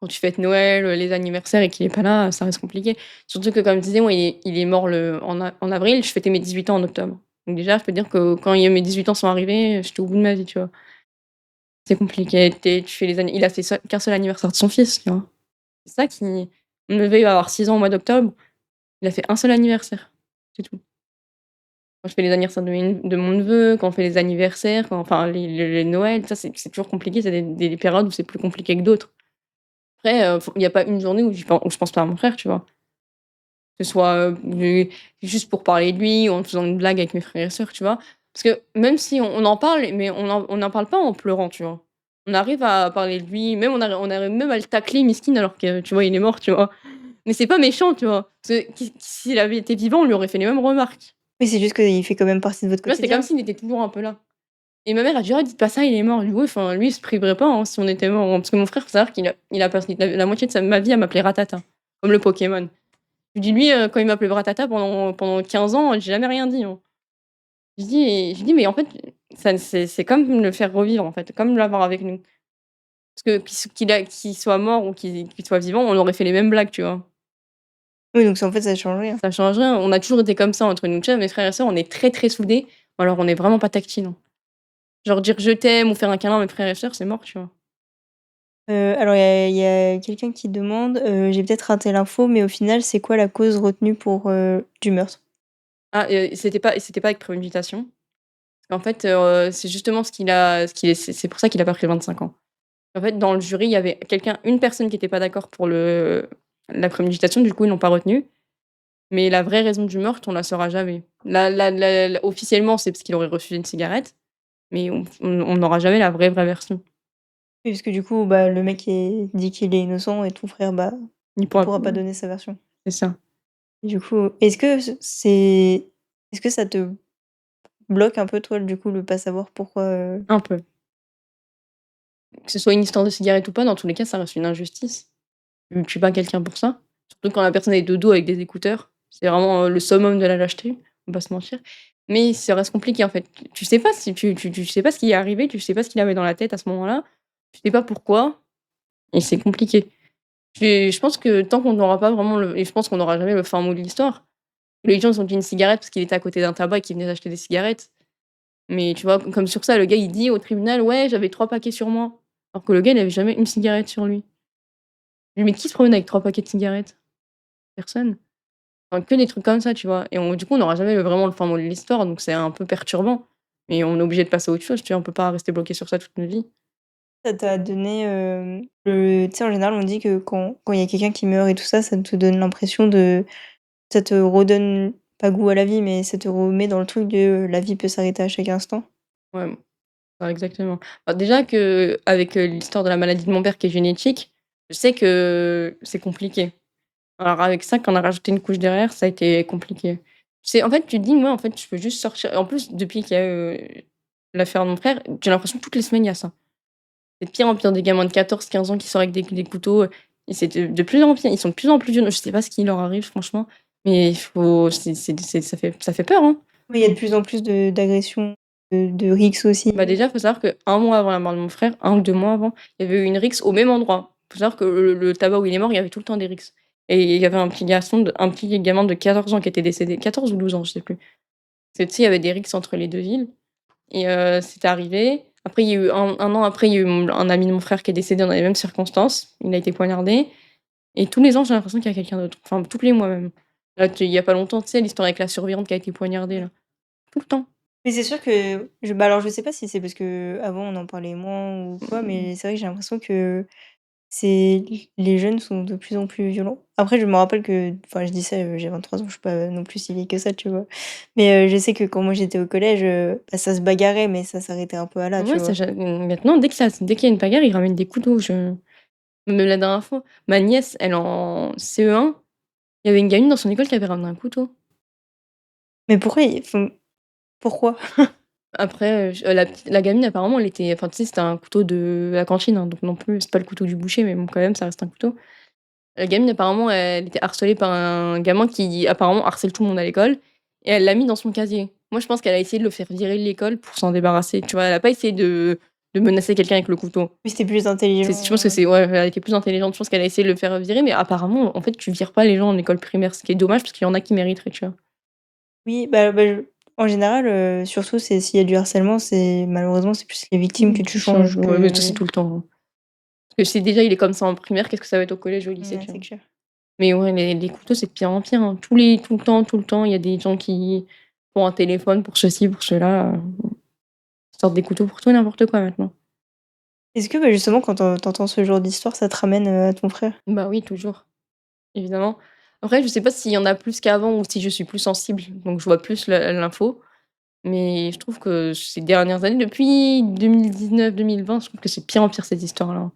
Quand tu fêtes Noël, les anniversaires et qu'il est pas là, ça reste compliqué. Surtout que comme je disais, moi, il est mort en avril, je fêtais mes 18 ans en octobre. Donc déjà, je peux dire que quand mes 18 ans sont arrivés, j'étais au bout de ma vie, tu vois? C'est compliqué, tu fais les anni il a fait qu'un seul anniversaire de son fils, tu vois? C'est ça qui mon neveu, il va avoir 6 ans au mois d'octobre, il a fait un seul anniversaire, c'est tout. Quand je fais les anniversaires de mon neveu, quand on fait les anniversaires, quand enfin les Noëls, ça c'est toujours compliqué, c'est des périodes où c'est plus compliqué que d'autres. Après, il y a pas une journée où je pense pas à mon frère, tu vois? Que ce soit, juste pour parler de lui ou en faisant une blague avec mes frères et sœurs, tu vois? Parce que même si on en parle, mais on en parle pas en pleurant, tu vois? On arrive à parler de lui, même on arrive même à le tacler miskin alors que, tu vois, il est mort, tu vois? Mais c'est pas méchant, tu vois? Parce que s'il avait été vivant, on lui aurait fait les mêmes remarques. Oui, c'est juste qu'il fait quand même partie de votre Tu vois, c'est comme quotidien. s'il était toujours un peu là. Et ma mère a dit: «Ah dites pas ça, il est mort». Je dis: «Oui, enfin lui il se priverait pas, hein, si on était mort, hein». Parce que mon frère, faut savoir qu'il a passé la moitié de ma vie à m'appeler Ratata, comme le Pokémon. Je lui dis: «Lui, quand il m'appelait Ratata pendant 15 ans, j'ai jamais rien dit, hein». Je dis: «Mais en fait, ça c'est comme le faire revivre, en fait, comme l'avoir avec nous». Parce que qu'il soit mort ou qu'il soit vivant, on aurait fait les mêmes blagues, tu vois? Oui, donc ça, en fait, ça change rien. Ça change rien. On a toujours été comme ça entre nous. Tu vois, mes frères et sœurs, on est très, très soudés. Alors on est vraiment pas tactile, hein. Genre dire: «Je t'aime» ou faire un câlin à mes frères et sœurs, c'est mort, tu vois? Alors il y a quelqu'un qui demande, j'ai peut-être raté l'info, mais au final, c'est quoi la cause retenue pour, du meurtre? Ah, c'était pas avec préméditation. En fait, c'est justement c'est pour ça qu'il a pas pris 25 ans. En fait, dans le jury, il y avait une personne qui était pas d'accord pour la préméditation, du coup, ils l'ont pas retenu. Mais la vraie raison du meurtre, on la saura jamais. Officiellement, c'est parce qu'il aurait refusé une cigarette, mais on n'aura jamais la vraie version. Oui, parce que du coup, bah, le mec est dit qu'il est innocent et ton frère, bah, Il il pourra pourra pas donner sa version. c'est ça, Et du coup, est-ce que ça te bloque un peu toi, du coup, le pas savoir pourquoi, un peu. Que ce soit une histoire de cigarette ou pas, dans tous les cas, ça reste une injustice. Tu tues pas quelqu'un pour ça. Surtout quand la personne est de dos avec des écouteurs. C'est vraiment, le summum de la lâcheté, on va pas se mentir. Mais ça reste compliqué, en fait. Tu sais pas si tu sais pas ce qui est arrivé, tu sais pas ce qu'il avait dans la tête à ce moment-là, tu sais pas pourquoi et c'est compliqué. Je pense que tant qu'on n'aura pas vraiment le et je pense qu'on n'aura jamais le fin mot de l'histoire. Les gens, ils ont dit une cigarette parce qu'il était à côté d'un tabac et qu'il venait d'acheter des cigarettes. Mais tu vois, comme sur ça, le gars, il dit au tribunal: «Ouais, j'avais 3 paquets sur moi». Alors que le gars, il avait jamais une cigarette sur lui. Mais qui se promène avec 3 paquets de cigarettes? Personne. Enfin, que des trucs comme ça, tu vois? Et du coup, on n'aura jamais vraiment le fin mot de l'histoire, donc c'est un peu perturbant. Et on est obligé de passer à autre chose, tu vois? On peut pas rester bloqué sur ça toute notre vie. Ça t'a donné, le tu sais, en général, on dit que quand il y a quelqu'un qui meurt et tout ça, ça te donne l'impression de ça te redonne pas goût à la vie, mais ça te remet dans le truc de, la vie peut s'arrêter à chaque instant. Ouais, exactement. Bah, déjà qu'avec, l'histoire de la maladie de mon père qui est génétique, je sais que c'est compliqué. Alors avec ça, quand on a rajouté une couche derrière, ça a été compliqué. C'est en fait, tu te dis: «Moi, en fait, je peux juste sortir». En plus, depuis qu'il y a eu l'affaire de mon frère, j'ai l'impression que toutes les semaines, il y a ça. C'est de pire en pire, des gamins de 14-15 ans qui sortent avec des couteaux, et c'est de plus en pire. Ils sont de plus en plus violents. Je sais pas ce qui leur arrive franchement, mais il faut c'est ça fait peur, hein. Oui, il y a de plus en plus d'agressions, de rixes Bah, aussi. déjà, faut savoir qu'un mois avant la mort de mon frère, 1 ou 2 mois avant, il y avait eu une rixe au même endroit. Faut savoir que le tabac où il est mort, il y avait tout le temps des rixes, et il y avait un petit gamin de 14 ans qui était décédé, 14 ou 12 ans, je sais plus. Tu sais, il y avait des rixes entre les 2 villes, et c'était arrivé. Après, il y a eu un an après, il y a eu un ami de mon frère qui est décédé dans les mêmes circonstances. Il a été poignardé, et tous les ans, j'ai l'impression qu'il y a quelqu'un d'autre. Enfin, tous les mois même. Là, il y a pas longtemps, tu sais, l'histoire avec la surveillante qui a été poignardée là. Tout le temps. Mais c'est sûr que alors je sais pas si c'est parce qu'avant on en parlait moins ou quoi, Mmh. mais c'est vrai que j'ai l'impression que c'est les jeunes sont de plus en plus violents. Après je me rappelle que enfin je dis ça, j'ai 23 ans, je suis pas non plus si vieille que ça, tu vois? Mais je sais que quand moi j'étais au collège, bah, ça se bagarrait, mais ça s'arrêtait un peu à là, tu Ouais, vois? maintenant, dès qu'il y a une bagarre, ils ramènent des couteaux. Même la dernière fois, ma nièce, elle est en CE1, il y avait une gamine dans son école qui avait ramené un couteau. Mais pourquoi ils font pourquoi? Après, la gamine apparemment elle était, enfin, tu sais, c'était un couteau de la cantine, hein, donc non plus c'est pas le couteau du boucher, mais bon, quand même, ça reste un couteau. La gamine apparemment elle était harcelée par un gamin qui apparemment harcèle tout le monde à l'école, et elle l'a mis dans son casier. Moi, je pense qu'elle a essayé de le faire virer de l'école pour s'en débarrasser, tu vois? Elle a pas essayé de menacer quelqu'un avec le couteau. Oui, c'était plus Je pense que intelligent. c'est, ouais, elle était plus intelligente. Je pense qu'elle a essayé de le faire virer, mais apparemment, en fait, tu vires pas les gens en école primaire, ce qui est dommage parce qu'il y en a qui mériteraient, tu vois? Oui, bah, je en général, surtout c'est s'il y a du harcèlement, c'est malheureusement c'est plus les victimes que tu Qui change, changes ouais, mais ça, c'est que tout le temps, hein. Parce que si déjà il est comme ça en primaire, qu'est-ce que ça va être au collège, au lycée, ouais, tu c'est vois? clair. Mais ouais, les couteaux, c'est de pire en pire, hein. Tout le temps, il y a des gens qui ont un téléphone pour ceci, pour cela, ils sortent des couteaux pour tout et n'importe quoi maintenant. Est-ce que, bah, justement quand tu entends ce genre d'histoire, ça te ramène, à ton frère? Bah oui, toujours, évidemment. Après, je sais pas s'il y en a plus qu'avant ou si je suis plus sensible, donc je vois plus l'info. Mais je trouve que ces dernières années, depuis 2019-2020, je trouve que c'est de pire en pire cette histoire-là.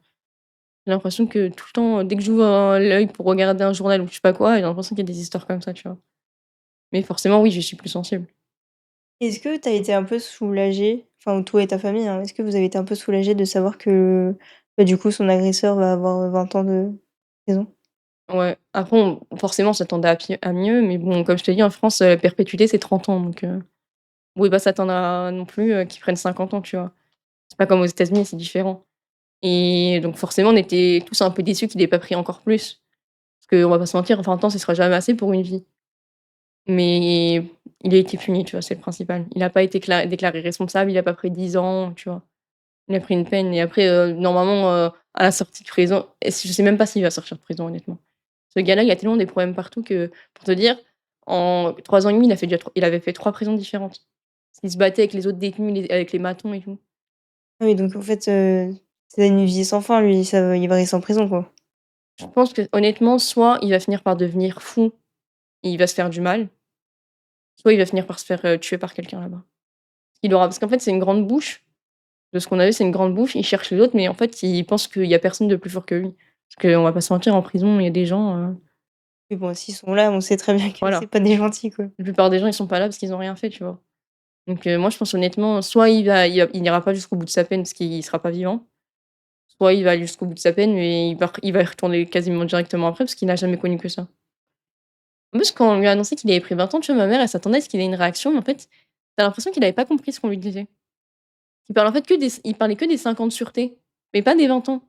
J'ai l'impression que tout le temps, dès que j'ouvre l'œil pour regarder un journal ou je sais pas quoi, j'ai l'impression qu'il y a des histoires comme ça, tu vois? Mais forcément, oui, je suis plus sensible. Est-ce que tu as été un peu soulagée, enfin toi et ta famille, hein, est-ce que vous avez été un peu soulagés de savoir que, bah, du coup son agresseur va avoir, 20 ans de prison? Ouais, après forcément, on s'attendait à mieux, mais bon, comme je te dis, en France, la perpétuité, c'est 30 ans, donc on pouvait pas s'attendre à non plus, qu'ils prennent 50 ans, tu vois? C'est pas comme aux États-Unis, c'est différent, et donc forcément, on était tous un peu déçus qu'il ait pas pris encore plus. Parce qu'on va pas se mentir, 20 ans, ce sera jamais assez pour une vie. Mais il a été puni, tu vois? C'est le principal. Il a pas été déclaré responsable, il a pas pris 10 ans, tu vois? Il a pris une peine, et après, normalement, à la sortie de prison, je sais même pas s'il va sortir de prison, honnêtement. Ce gars-là, il a tellement des problèmes partout que, pour te dire, en 3 ans et demi, il avait fait 3 prisons différentes. Il se battait avec les autres détenus, avec les matons et tout. Ah oui, donc en fait, c'est une vie sans fin lui, il va rester en prison, quoi? Je pense que honnêtement, soit il va finir par devenir fou et il va se faire du mal, soit il va finir par se faire, tuer par quelqu'un là-bas. Parce qu'en fait, c'est une grande bouche. De ce qu'on a vu, c'est une grande bouche, il cherche les autres, mais en fait, il pense qu'il y a personne de plus fort que lui. Parce qu'on va pas se mentir, en prison, il y a des gens, Mais bon, s'ils sont là, on sait très bien que c'est voilà. pas des gentils, quoi. La plupart des gens, ils sont pas là parce qu'ils ont rien fait, tu vois? Donc moi, je pense honnêtement, soit il n'ira pas jusqu'au bout de sa peine parce qu'il sera pas vivant, soit il va aller jusqu'au bout de sa peine, mais il va y retourner quasiment directement après parce qu'il n'a jamais connu que ça. En plus, quand on lui a annoncé qu'il avait pris 20 ans, tu vois, ma mère, elle s'attendait à ce qu'il ait une réaction, mais en fait, tu l'impression qu'il avait pas compris ce qu'on lui disait. Il parlait que des 50 sûretés, mais pas des 20 ans.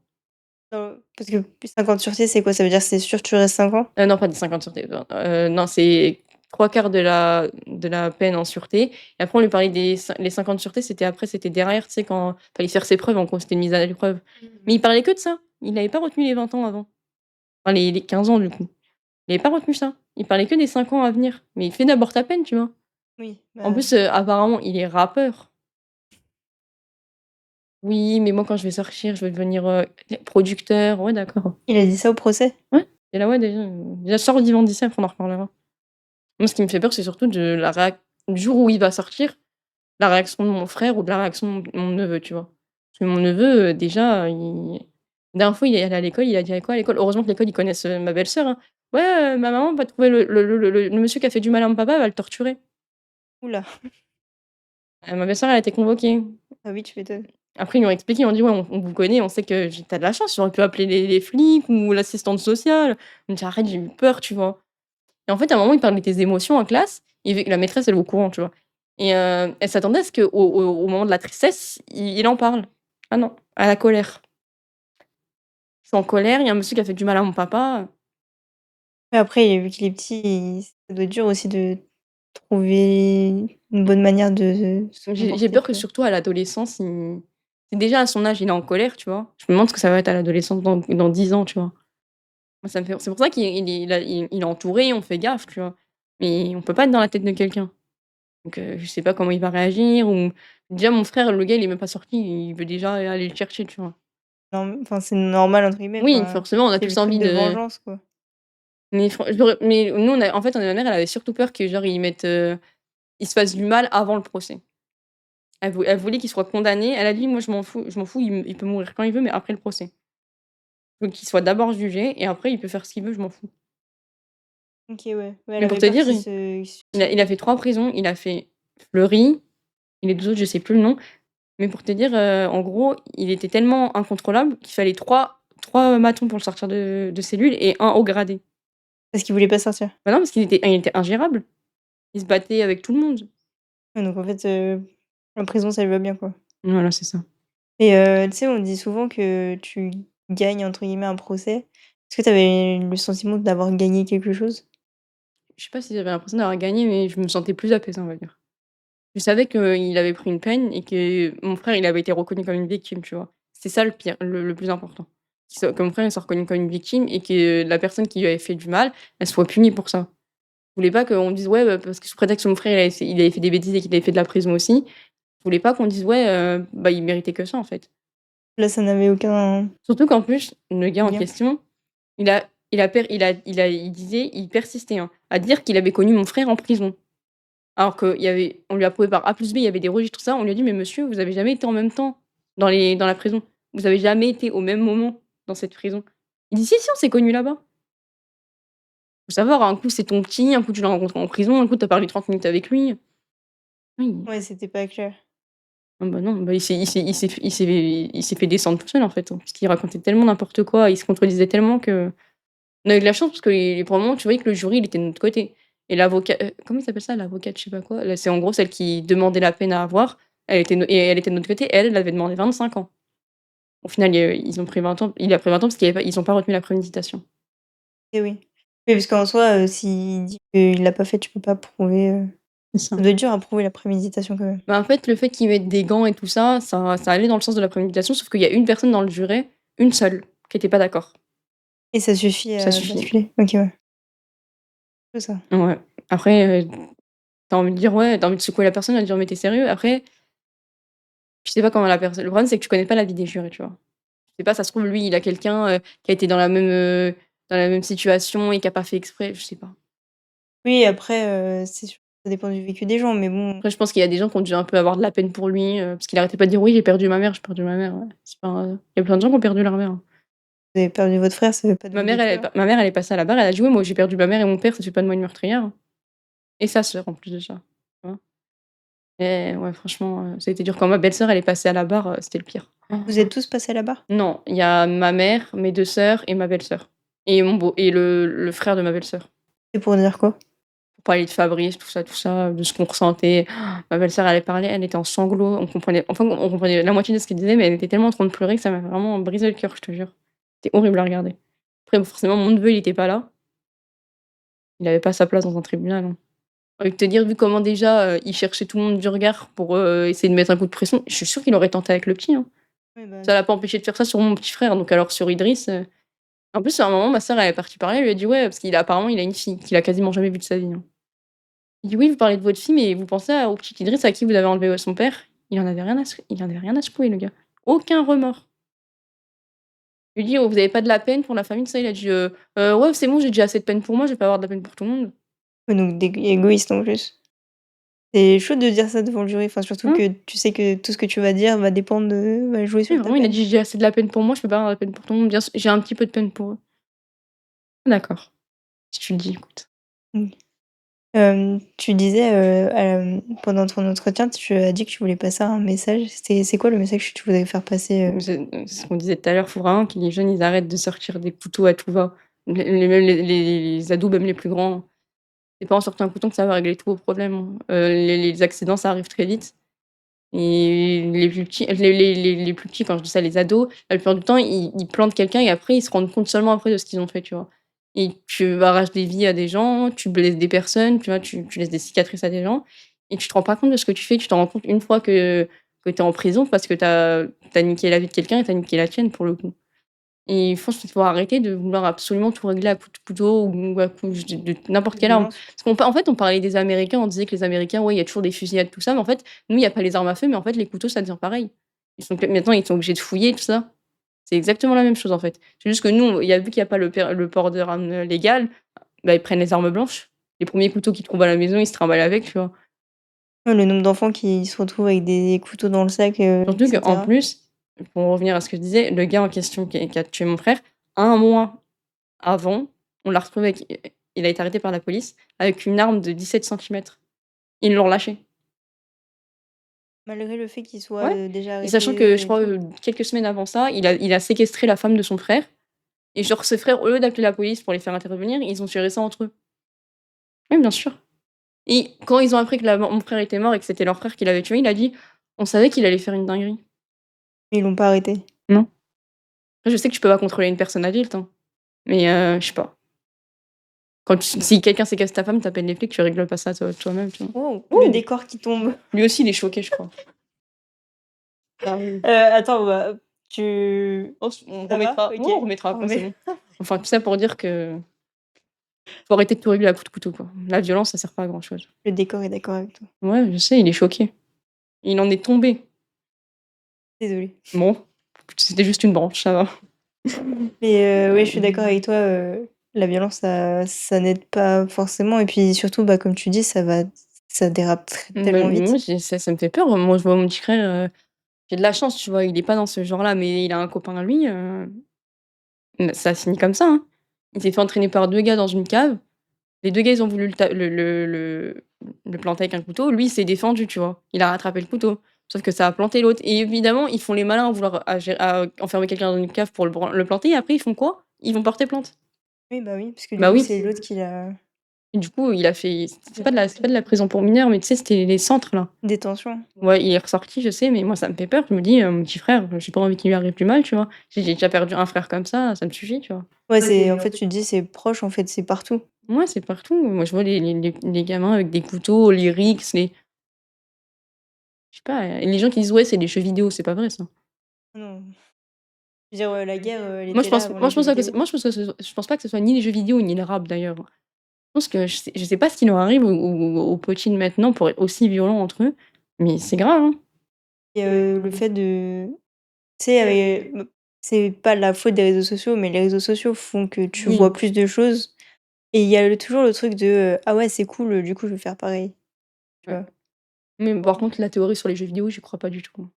Parce que plus 50 sur 6, c'est quoi? Ça veut dire que c'est sûr que tu restes 5 ans? Non, pas des 50 sûretés, non, c'est 3/4 de la peine en sûreté et après on lui parlait les 50 sûretés, c'était derrière, tu sais, quand fallait faire ses preuves, en gros, c'était une mise à l'épreuve. Mais il parlait que de ça. Il avait pas retenu les 20 ans avant. Enfin les 15 ans, du coup. Il avait pas retenu ça. Il parlait que des 5 ans à venir. Mais fais d'abord ta peine, tu vois? Oui, En bah, plus, apparemment, il est rappeur. «Oui, mais moi, quand je vais sortir, je vais devenir, producteur». Ouais, d'accord. il a dit ça au procès? Ouais, et là, ouais, déjà sors vivant d'ici, après on en reparlera. Moi, ce qui me fait peur, c'est surtout de la réac du jour où il va sortir, la réaction de mon frère ou de la réaction de mon neveu, tu vois? Parce que mon neveu, déjà, la dernière fois, il est allé à l'école, il a dit: «Quoi à l'école?» Heureusement que l'école, ils connaissent, ma belle-sœur, hein. «Ouais, ma maman va trouver le monsieur qui a fait du mal à mon papa, elle va le torturer». Ouh là! Ma belle-sœur, elle a été convoquée. Ah oui, tu m'étonnes. Après, ils lui ont expliqué, ils ont dit: «Ouais, on vous connaît, on sait que tu as de la chance, tu aurais pu appeler les flics ou l'assistante sociale». Elle me dit: «Arrête, j'ai eu peur», tu vois? Et en fait, à un moment, il parlait de tes émotions en classe et vu que la maîtresse, elle est au courant, tu vois? Et elle s'attendait à ce qu'au moment de la tristesse, il en parle. Ah non, à la colère. «Je suis en colère, il y a un monsieur qui a fait du mal à mon papa». Mais après, vu qu'il est petit, ça doit être dur aussi de trouver une bonne manière de se J'ai comporter, peur que tu vois? surtout à l'adolescence, il c'est déjà à son âge, il est en colère, tu vois? Je me demande ce que ça va être à l'adolescence dans 10 ans, tu vois? Moi, ça me fait c'est pour ça qu'il est entouré, on fait gaffe, tu vois? Mais on peut pas être dans la tête de quelqu'un. Donc je sais pas comment il va réagir ou déjà mon frère, le gars, il est même pas sorti, il veut déjà aller le chercher, tu vois? Enfin, c'est «normal» entre guillemets, Oui, quoi. forcément, on a C'est le tous truc envie de de vengeance, quoi. mais nous, on a en fait, ma mère, elle avait surtout peur que genre il se fasse du mal avant le procès. Elle voulait qu'il soit condamné. Elle a dit: «Moi, je m'en fous, il peut mourir quand il veut, mais après le procès. Je veux qu'il soit d'abord jugé et après il peut faire ce qu'il veut, je m'en fous». OK, ouais. Ouais, elle Mais pour avait te peur dire, qu'il se il a fait 3 prisons. Il a fait Fleury et les 2 autres, je sais plus le nom. Mais pour te dire, en gros, il était tellement incontrôlable qu'il fallait trois matons pour le sortir de cellule et un haut gradé. parce qu'il voulait pas sortir. Bah, non, parce qu'il était ingérable. Il se battait avec tout le monde. Ouais, donc en fait, la prison, ça lui va bien, quoi. Voilà, c'est ça. Et tu sais, on dit souvent que tu «gagnes» entre guillemets un procès. Est-ce que tu avais le sentiment d'avoir gagné quelque chose? Je sais pas si j'avais l'impression d'avoir gagné, mais je me sentais plus apaisée, on va dire. Je savais qu'il avait pris une peine et que mon frère, il avait été reconnu comme une victime, tu vois? C'est ça le pire, le plus important. Que mon frère, il soit reconnu comme une victime et que la personne qui lui avait fait du mal, elle soit punie pour ça. Je voulais pas qu'on dise: «Ouais, bah, parce que sous prétexte que mon frère, il avait fait des bêtises et qu'il avait fait de la prison aussi». Je voulais pas qu'on dise: «Ouais, bah, il méritait que ça, en fait». Là, ça n'avait aucun Surtout qu'en plus, le gars en lien? question, il disait, il persistait, hein, à dire qu'il avait connu mon frère en prison. Alors on lui a prouvé par A plus B, il y avait des registres, tout ça. On lui a dit: «Mais monsieur, vous avez jamais été en même temps dans la prison. Vous avez jamais été au même moment dans cette prison». Il dit: «Si, si, on s'est connus là-bas». Faut savoir, un coup c'est ton petit, un coup tu l'as rencontré en prison, un coup tu as parlé 30 minutes avec lui. Oui. Ouais, c'était pas clair. Ah bah non, bah il s'est fait descendre tout seul, en fait, hein, parce qu'il racontait tellement n'importe quoi, il se contredisait tellement que on a eu de la chance parce que pour le moment, tu voyais que le jury, il était de notre côté et l'avocat, comment il s'appelle ça? L'avocate je sais pas quoi, là, c'est en gros celle qui demandait la peine à avoir, elle était de notre côté, elle avait demandé 25 ans. Au final, ils ont pris 20 ans, il a pris 20 ans parce qu'ils ont pas retenu la préméditation. Et oui. Oui, parce qu'en soi, s'il dit qu'il l'a pas fait, tu peux pas prouver, C'est ça ça. doit être dur à prouver la préméditation quand même. Bah, en fait, le fait qu'ils mettent des gants et tout ça, ça allait dans le sens de la préméditation, sauf qu'il y a une personne dans le jury, une seule, qui était pas d'accord. Et ça suffit Ça à suffit. basculer? OK, ouais. C'est ça. Ouais. Après, tu envie de dire ouais, tu envie de secouer la personne, de dire: «Mais tu sérieux?» Après, tu sais pas comment la personne le problème, c'est que tu connais pas la vie des jurés, tu vois? Tu sais pas, ça se trouve, lui, il a quelqu'un, qui a été dans la même situation et qui a pas fait exprès, je sais pas. Oui, après, c'est sûr, ça dépend du vécu des gens, mais bon, Après, je pense qu'il y a des gens qui ont dû un peu avoir de la peine pour lui, parce qu'il arrêtait pas de dire: «Oui, j'ai perdu ma mère, j'ai perdu ma mère». Ouais, c'est pas, il y a plein de gens qui ont perdu leur mère, hein. vous avez perdu votre frère, ça fait pas de vous des tueurs. Ma mère, elle est passée à la barre, elle a dit: «Oui, moi, j'ai perdu ma mère et mon père, ça fait pas de moi une meurtrière, hein» et sa sœur, en plus de ça, tu vois? et ouais, franchement, ça a été dur. Quand ma belle-sœur, elle est passée à la barre, c'était le pire. Vous êtes tous passés là-bas? Non, il y a ma mère, mes 2 sœurs et ma belle-sœur et mon beau et le frère de ma belle-sœur. C'est pour dire quoi? Pour parler de Fabrice, tout ça, de ce qu'on ressentait. Ma belle-sœur, elle parlait, elle était en sanglots, on comprenait la moitié de ce qu'elle disait, mais elle était tellement en train de pleurer que ça m'a vraiment brisé le cœur, je te jure. C'était horrible à regarder. Après, forcément, mon neveu, il était pas là. Il avait pas sa place dans un tribunal, hein. J'ai envie de te dire, vu comment déjà, il cherchait tout le monde du regard pour, essayer de mettre un coup de pression, je suis sûre qu'il aurait tenté avec le petit, hein. Oui, bah, Ça l'a pas empêché de faire ça sur mon petit frère, donc alors sur Idriss, en plus, à un moment, ma sœur, elle est partie parler, elle lui a dit: «Ouais», parce apparemment, il a une fille qu'il a quasiment jamais vue de sa vie, hein. Il dit: «Oui, vous parlez de votre fille, mais vous pensez au petit Idriss à qui vous avez enlevé son père?» Il en avait rien à secouer, le gars. Aucun remords. Je lui dis: «Oh, vous avez pas de la peine pour la famille?» tout ça, il a dit: Ouais, c'est bon, j'ai déjà assez de peine pour moi, je vais pas avoir de la peine pour tout le monde». ouais, donc égoïste en plus. C'est chaud de dire ça devant le jury, enfin surtout Hein? que tu sais que tout ce que tu vas dire va jouer Oui, sur ta vraiment, il a peine. dit: «J'ai assez de la peine pour moi, je peux pas avoir de la peine pour tout le monde. Bien sûr, j'ai un petit peu de peine pour eux». D'accord, si tu le dis, écoute. Mmh. Tu disais, pendant ton entretien, tu as dit que tu voulais passer un message. C'est quoi le message que tu voudrais faire passer, C'est ce qu'on disait tout à l'heure, faut vraiment que les jeunes, ils arrêtent de sortir des couteaux à tout va. Même les ados, même les plus grands. C'est pas en sortant un couteau que ça va régler tous vos problèmes, hein. Les accidents, ça arrive très vite et les plus petits, quand je dis ça, les ados, la plupart du temps, ils plantent quelqu'un et après, ils se rendent compte seulement après de ce qu'ils ont fait, tu vois? Et tu arraches des vies à des gens, tu blesses des personnes, tu vois? Tu laisses des cicatrices à des gens et tu te rends pas compte de ce que tu fais. Tu t'en rends compte une fois que tu es en prison parce que tu as niqué la vie de quelqu'un et tu as niqué la tienne, pour le coup. Et je pense qu'il faut arrêter de vouloir absolument tout régler à coups de couteau ou à coups de n'importe de quelle arme. violence? Parce en fait, on parlait des Américains, on disait que les Américains, ouais, il y a toujours des fusillades, tout ça, mais en fait, nous, il y a pas les armes à feu, mais en fait, les couteaux, ça devient pareil. Maintenant, ils sont obligés de fouiller, tout ça. C'est exactement la même chose, en fait. C'est juste que nous, vu qu'il y a pas le port d'armes, légal, bah, ils prennent les armes blanches. Les premiers couteaux qu'ils trouvent à la maison, ils se trimballent avec, tu vois? Ouais, le nombre d'enfants qui se retrouvent avec des couteaux dans le sac, et Surtout qu'en cetera. plus, pour en revenir à ce que je disais, le gars en question qui a tué mon frère, un mois avant, on l'a retrouvé avec il a été arrêté par la police avec une arme de 17 centimètres. Ils l'ont lâché. Malgré le fait qu'ils soient, Ouais, déjà et sachant que je arrêtés et crois, tout. quelques semaines avant ça, il a séquestré la femme de son frère et genre ses frères, au lieu d'appeler la police pour les faire intervenir, ils ont géré ça entre eux. Oui, bien sûr, et quand ils ont appris que mon frère était mort et que c'était leur frère qui l'avait tué, il a dit: «On savait qu'il allait faire une dinguerie». Mais ils l'ont pas arrêté. Non. Après je sais que tu peux pas contrôler une personne adulte, hein, mais je sais pas. Si quelqu'un séquestre ta femme, tu appelles les flics, tu règles pas ça toi-même, tu vois? Oh, le Ouh! décor qui tombe. Lui aussi, il est choqué, je crois. Ah oui. Attends, bah, tu On ça va? remettra, OK. ouais, on remettra On après, c'est remet bon. Enfin, tout ça pour dire que faut arrêter de tout régler à coups de couteau, quoi. La violence, ça sert pas à grand chose. le décor est d'accord avec toi. Ouais, je sais, il est choqué. Il en est tombé. Désolée. Bon, c'était juste une branche, ça va. Mais ouais, je suis d'accord avec toi, la violence ça n'aide pas forcément et puis surtout, bah, comme tu dis, ça dérape Bah, tellement moi, vite. ça me fait peur. Moi, je vois mon petit frère, j'ai de la chance, tu vois? Il est pas dans ce genre-là, mais il a un copain à lui, ça a fini comme ça, hein. Il s'est fait entraîner par 2 gars dans une cave. Les 2 gars, ils ont voulu le planter avec un couteau. Lui, il s'est défendu, tu vois? Il a rattrapé le couteau. Sauf que ça a planté l'autre et évidemment, ils font les malins à vouloir à enfermer quelqu'un dans une cave pour le planter et après ils font quoi? Ils vont porter plainte. Oui, bah, oui, parce que du Bah coup, oui, c'est l'autre qui l'a et du coup, il a fait c'est pas de la prison pour mineurs, mais tu sais, c'était les centres là. détention. Ouais, il est ressorti, je sais, mais moi ça me fait peur. Je me dis, «Mon petit frère, j'ai pas envie qu'il lui arrive plus mal», tu vois? J'ai déjà perdu un frère comme ça me suffit, tu vois? Ouais, c'est en fait, tu te dis: «C'est proche», en fait, c'est partout. Ouais, c'est partout. Moi, je vois les gamins avec des couteaux, les rixes, je sais pas, les gens qui disent: «Ouais, c'est des jeux vidéo», c'est pas vrai ça. Non, je veux dire, la guerre, elle était là avant Moi les je jeux pense pas que vidéo. je pense pas que ce soit ni les jeux vidéo ni le rap d'ailleurs. Je pense que je sais pas ce qui leur arrive aux petits de maintenant pour être aussi violents entre eux, mais c'est grave, hein. Et le fait de tu sais, c'est pas la faute des réseaux sociaux, mais les réseaux sociaux font que tu vois Oui, plus de choses et il y a toujours le truc de, «Ah ouais, c'est cool, du coup, je vais faire pareil», tu ouais. vois? Mais par contre la théorie sur les jeux vidéo, j'y crois pas du tout.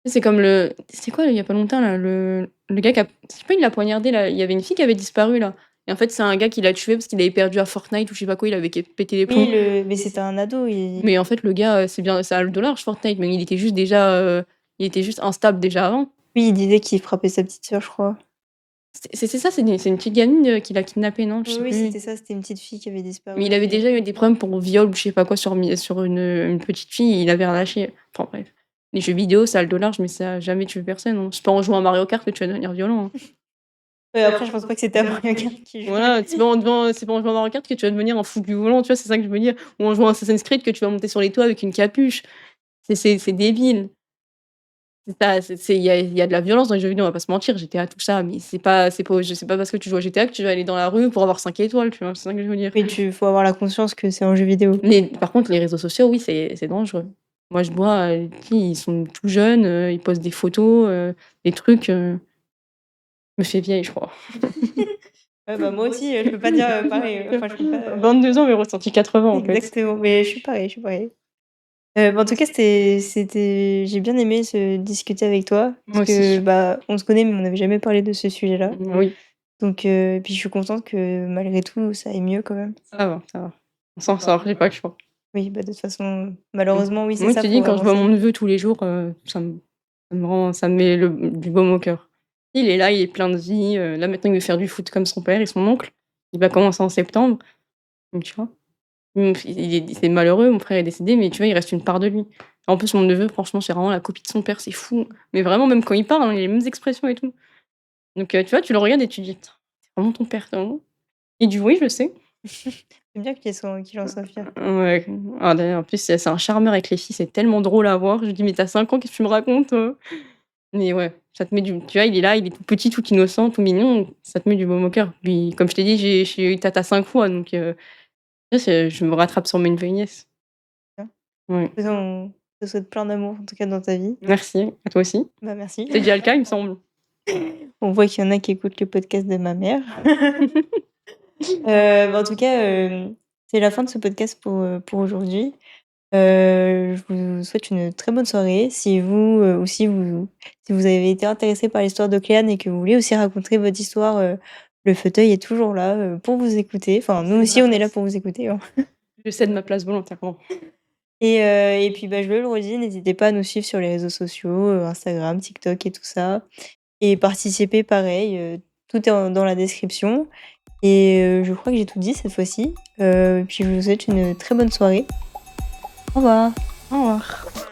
C'est comme c'est quoi il y a pas longtemps là, le gars je sais pas, il l'a poignardé là, il y avait une fille qui avait disparu là. et en fait, c'est un gars qui l'a tué parce qu'il avait perdu à Fortnite ou je sais pas quoi, il avait pété les Oui, plombs. mais c'était un ado, Mais en fait, le gars, c'est bien ça a le dollar Fortnite, mais il était juste déjà, il était juste instable déjà avant. oui, il disait qu'il frappait sa petite sœur, je crois. C'est ça, c'est une petite gamine, qu'il a kidnappée, non? Je Oui, sais oui, plus. c'était ça, c'était une petite fille qui avait Mais il disparu avait et déjà eu des problèmes pour viol ou je sais pas quoi sur une petite fille, il avait relâché. Enfin bref. Les jeux vidéo, ça a le dos large, mais ça a jamais tué personne, hein. C'est pas en jouant à Mario Kart que tu vas devenir violent, hein. après je pense pas que c'était à Mario Kart qu'il jouait. Voilà, c'est pas en jouant à Mario Kart que tu vas devenir un fou du volant, tu vois? C'est ça que je veux dire. Ou en jouant à Assassin's Creed que tu vas monter sur les toits avec une capuche. C'est débile. C'est pas c'est il y a de la violence dans les jeux vidéo, on va pas se mentir, GTA tout ça, mais c'est pas parce que tu joues à GTA que tu vas aller dans la rue pour avoir 5 étoiles, tu vois? C'est ça que je veux dire. Oui, tu faut avoir la conscience que c'est un jeu vidéo. Mais par contre, les réseaux sociaux, oui, c'est dangereux. Moi, je vois, ils sont tout jeunes, ils postent des photos, des trucs, je me fais vieille, je crois. Ouais, bah, moi aussi, je peux pas dire, pareil, enfin je peux pas, 22 ans, mais ressenti 80 en fait. exactement, mais je suis pareil, je suis pareil. Bah, en tout cas, j'ai bien aimé se discuter avec toi parce Moi que, aussi. bah, on se connaît, mais on n'avait jamais parlé de ce sujet-là. Oui, Donc puis je suis contente que malgré tout, ça aille mieux quand même. ça va, ça va. On s'en sort, j'ai pas le choix. Oui, bah, de toute façon, malheureusement, oui, c'est Moi, je ça, te dis, faut quand je vois avancer. mon neveu tous les jours, ça me met du baume au cœur. Il est là, il est plein de vie, là maintenant il veut faire du foot comme son père et son oncle. Il va commencer en septembre, donc tu vois? C'est malheureux, mon frère est décédé, mais tu vois, il reste une part de lui. En plus, mon neveu, franchement, c'est vraiment la copie de son père, c'est fou. Mais vraiment, même quand il parle, hein, il a les mêmes expressions et tout. Donc tu vois, tu le regardes et tu dis: «Putain, c'est vraiment ton père, vraiment?» Il dit: «Oui, je sais». C'est bien qu'il en soit fier. Ouais, ah d'ailleurs, en plus, c'est un charmeur avec les filles, c'est tellement drôle à voir. Je lui dis: «Mais tu as 5 ans, qu'est-ce que tu me racontes, Mais ouais, ça te met du tu vois, il est là, il est tout petit, tout innocent, tout mignon, ça te met du baume au cœur. Puis, comme je t'ai dit, j'ai eu tata 5 fois, donc là, je me rattrape sur mes vieillesse. Bien. Ouais. On te souhaite plein d'amour, en tout cas dans ta vie. Merci, à toi aussi. Bah, merci. C'est déjà le cas, il me semble. On voit qu'il y en a qui écoutent le podcast de ma mère. Bah, en tout cas, c'est la fin de ce podcast pour aujourd'hui. Je vous souhaite une très bonne soirée. Si vous, aussi si vous avez été intéressé par l'histoire de Cléane et que vous voulez aussi raconter votre histoire, le fauteuil est toujours là, pour vous écouter. Enfin, nous aussi, on est là pour vous écouter, hein. Je cède ma place volontairement. Et puis, bah, je le redis, n'hésitez pas à nous suivre sur les réseaux sociaux, Instagram, TikTok et tout ça. Et participer pareil, tout est dans la description. Et je crois que j'ai tout dit cette fois-ci. Puis je vous souhaite une très bonne soirée. Au revoir. Au revoir.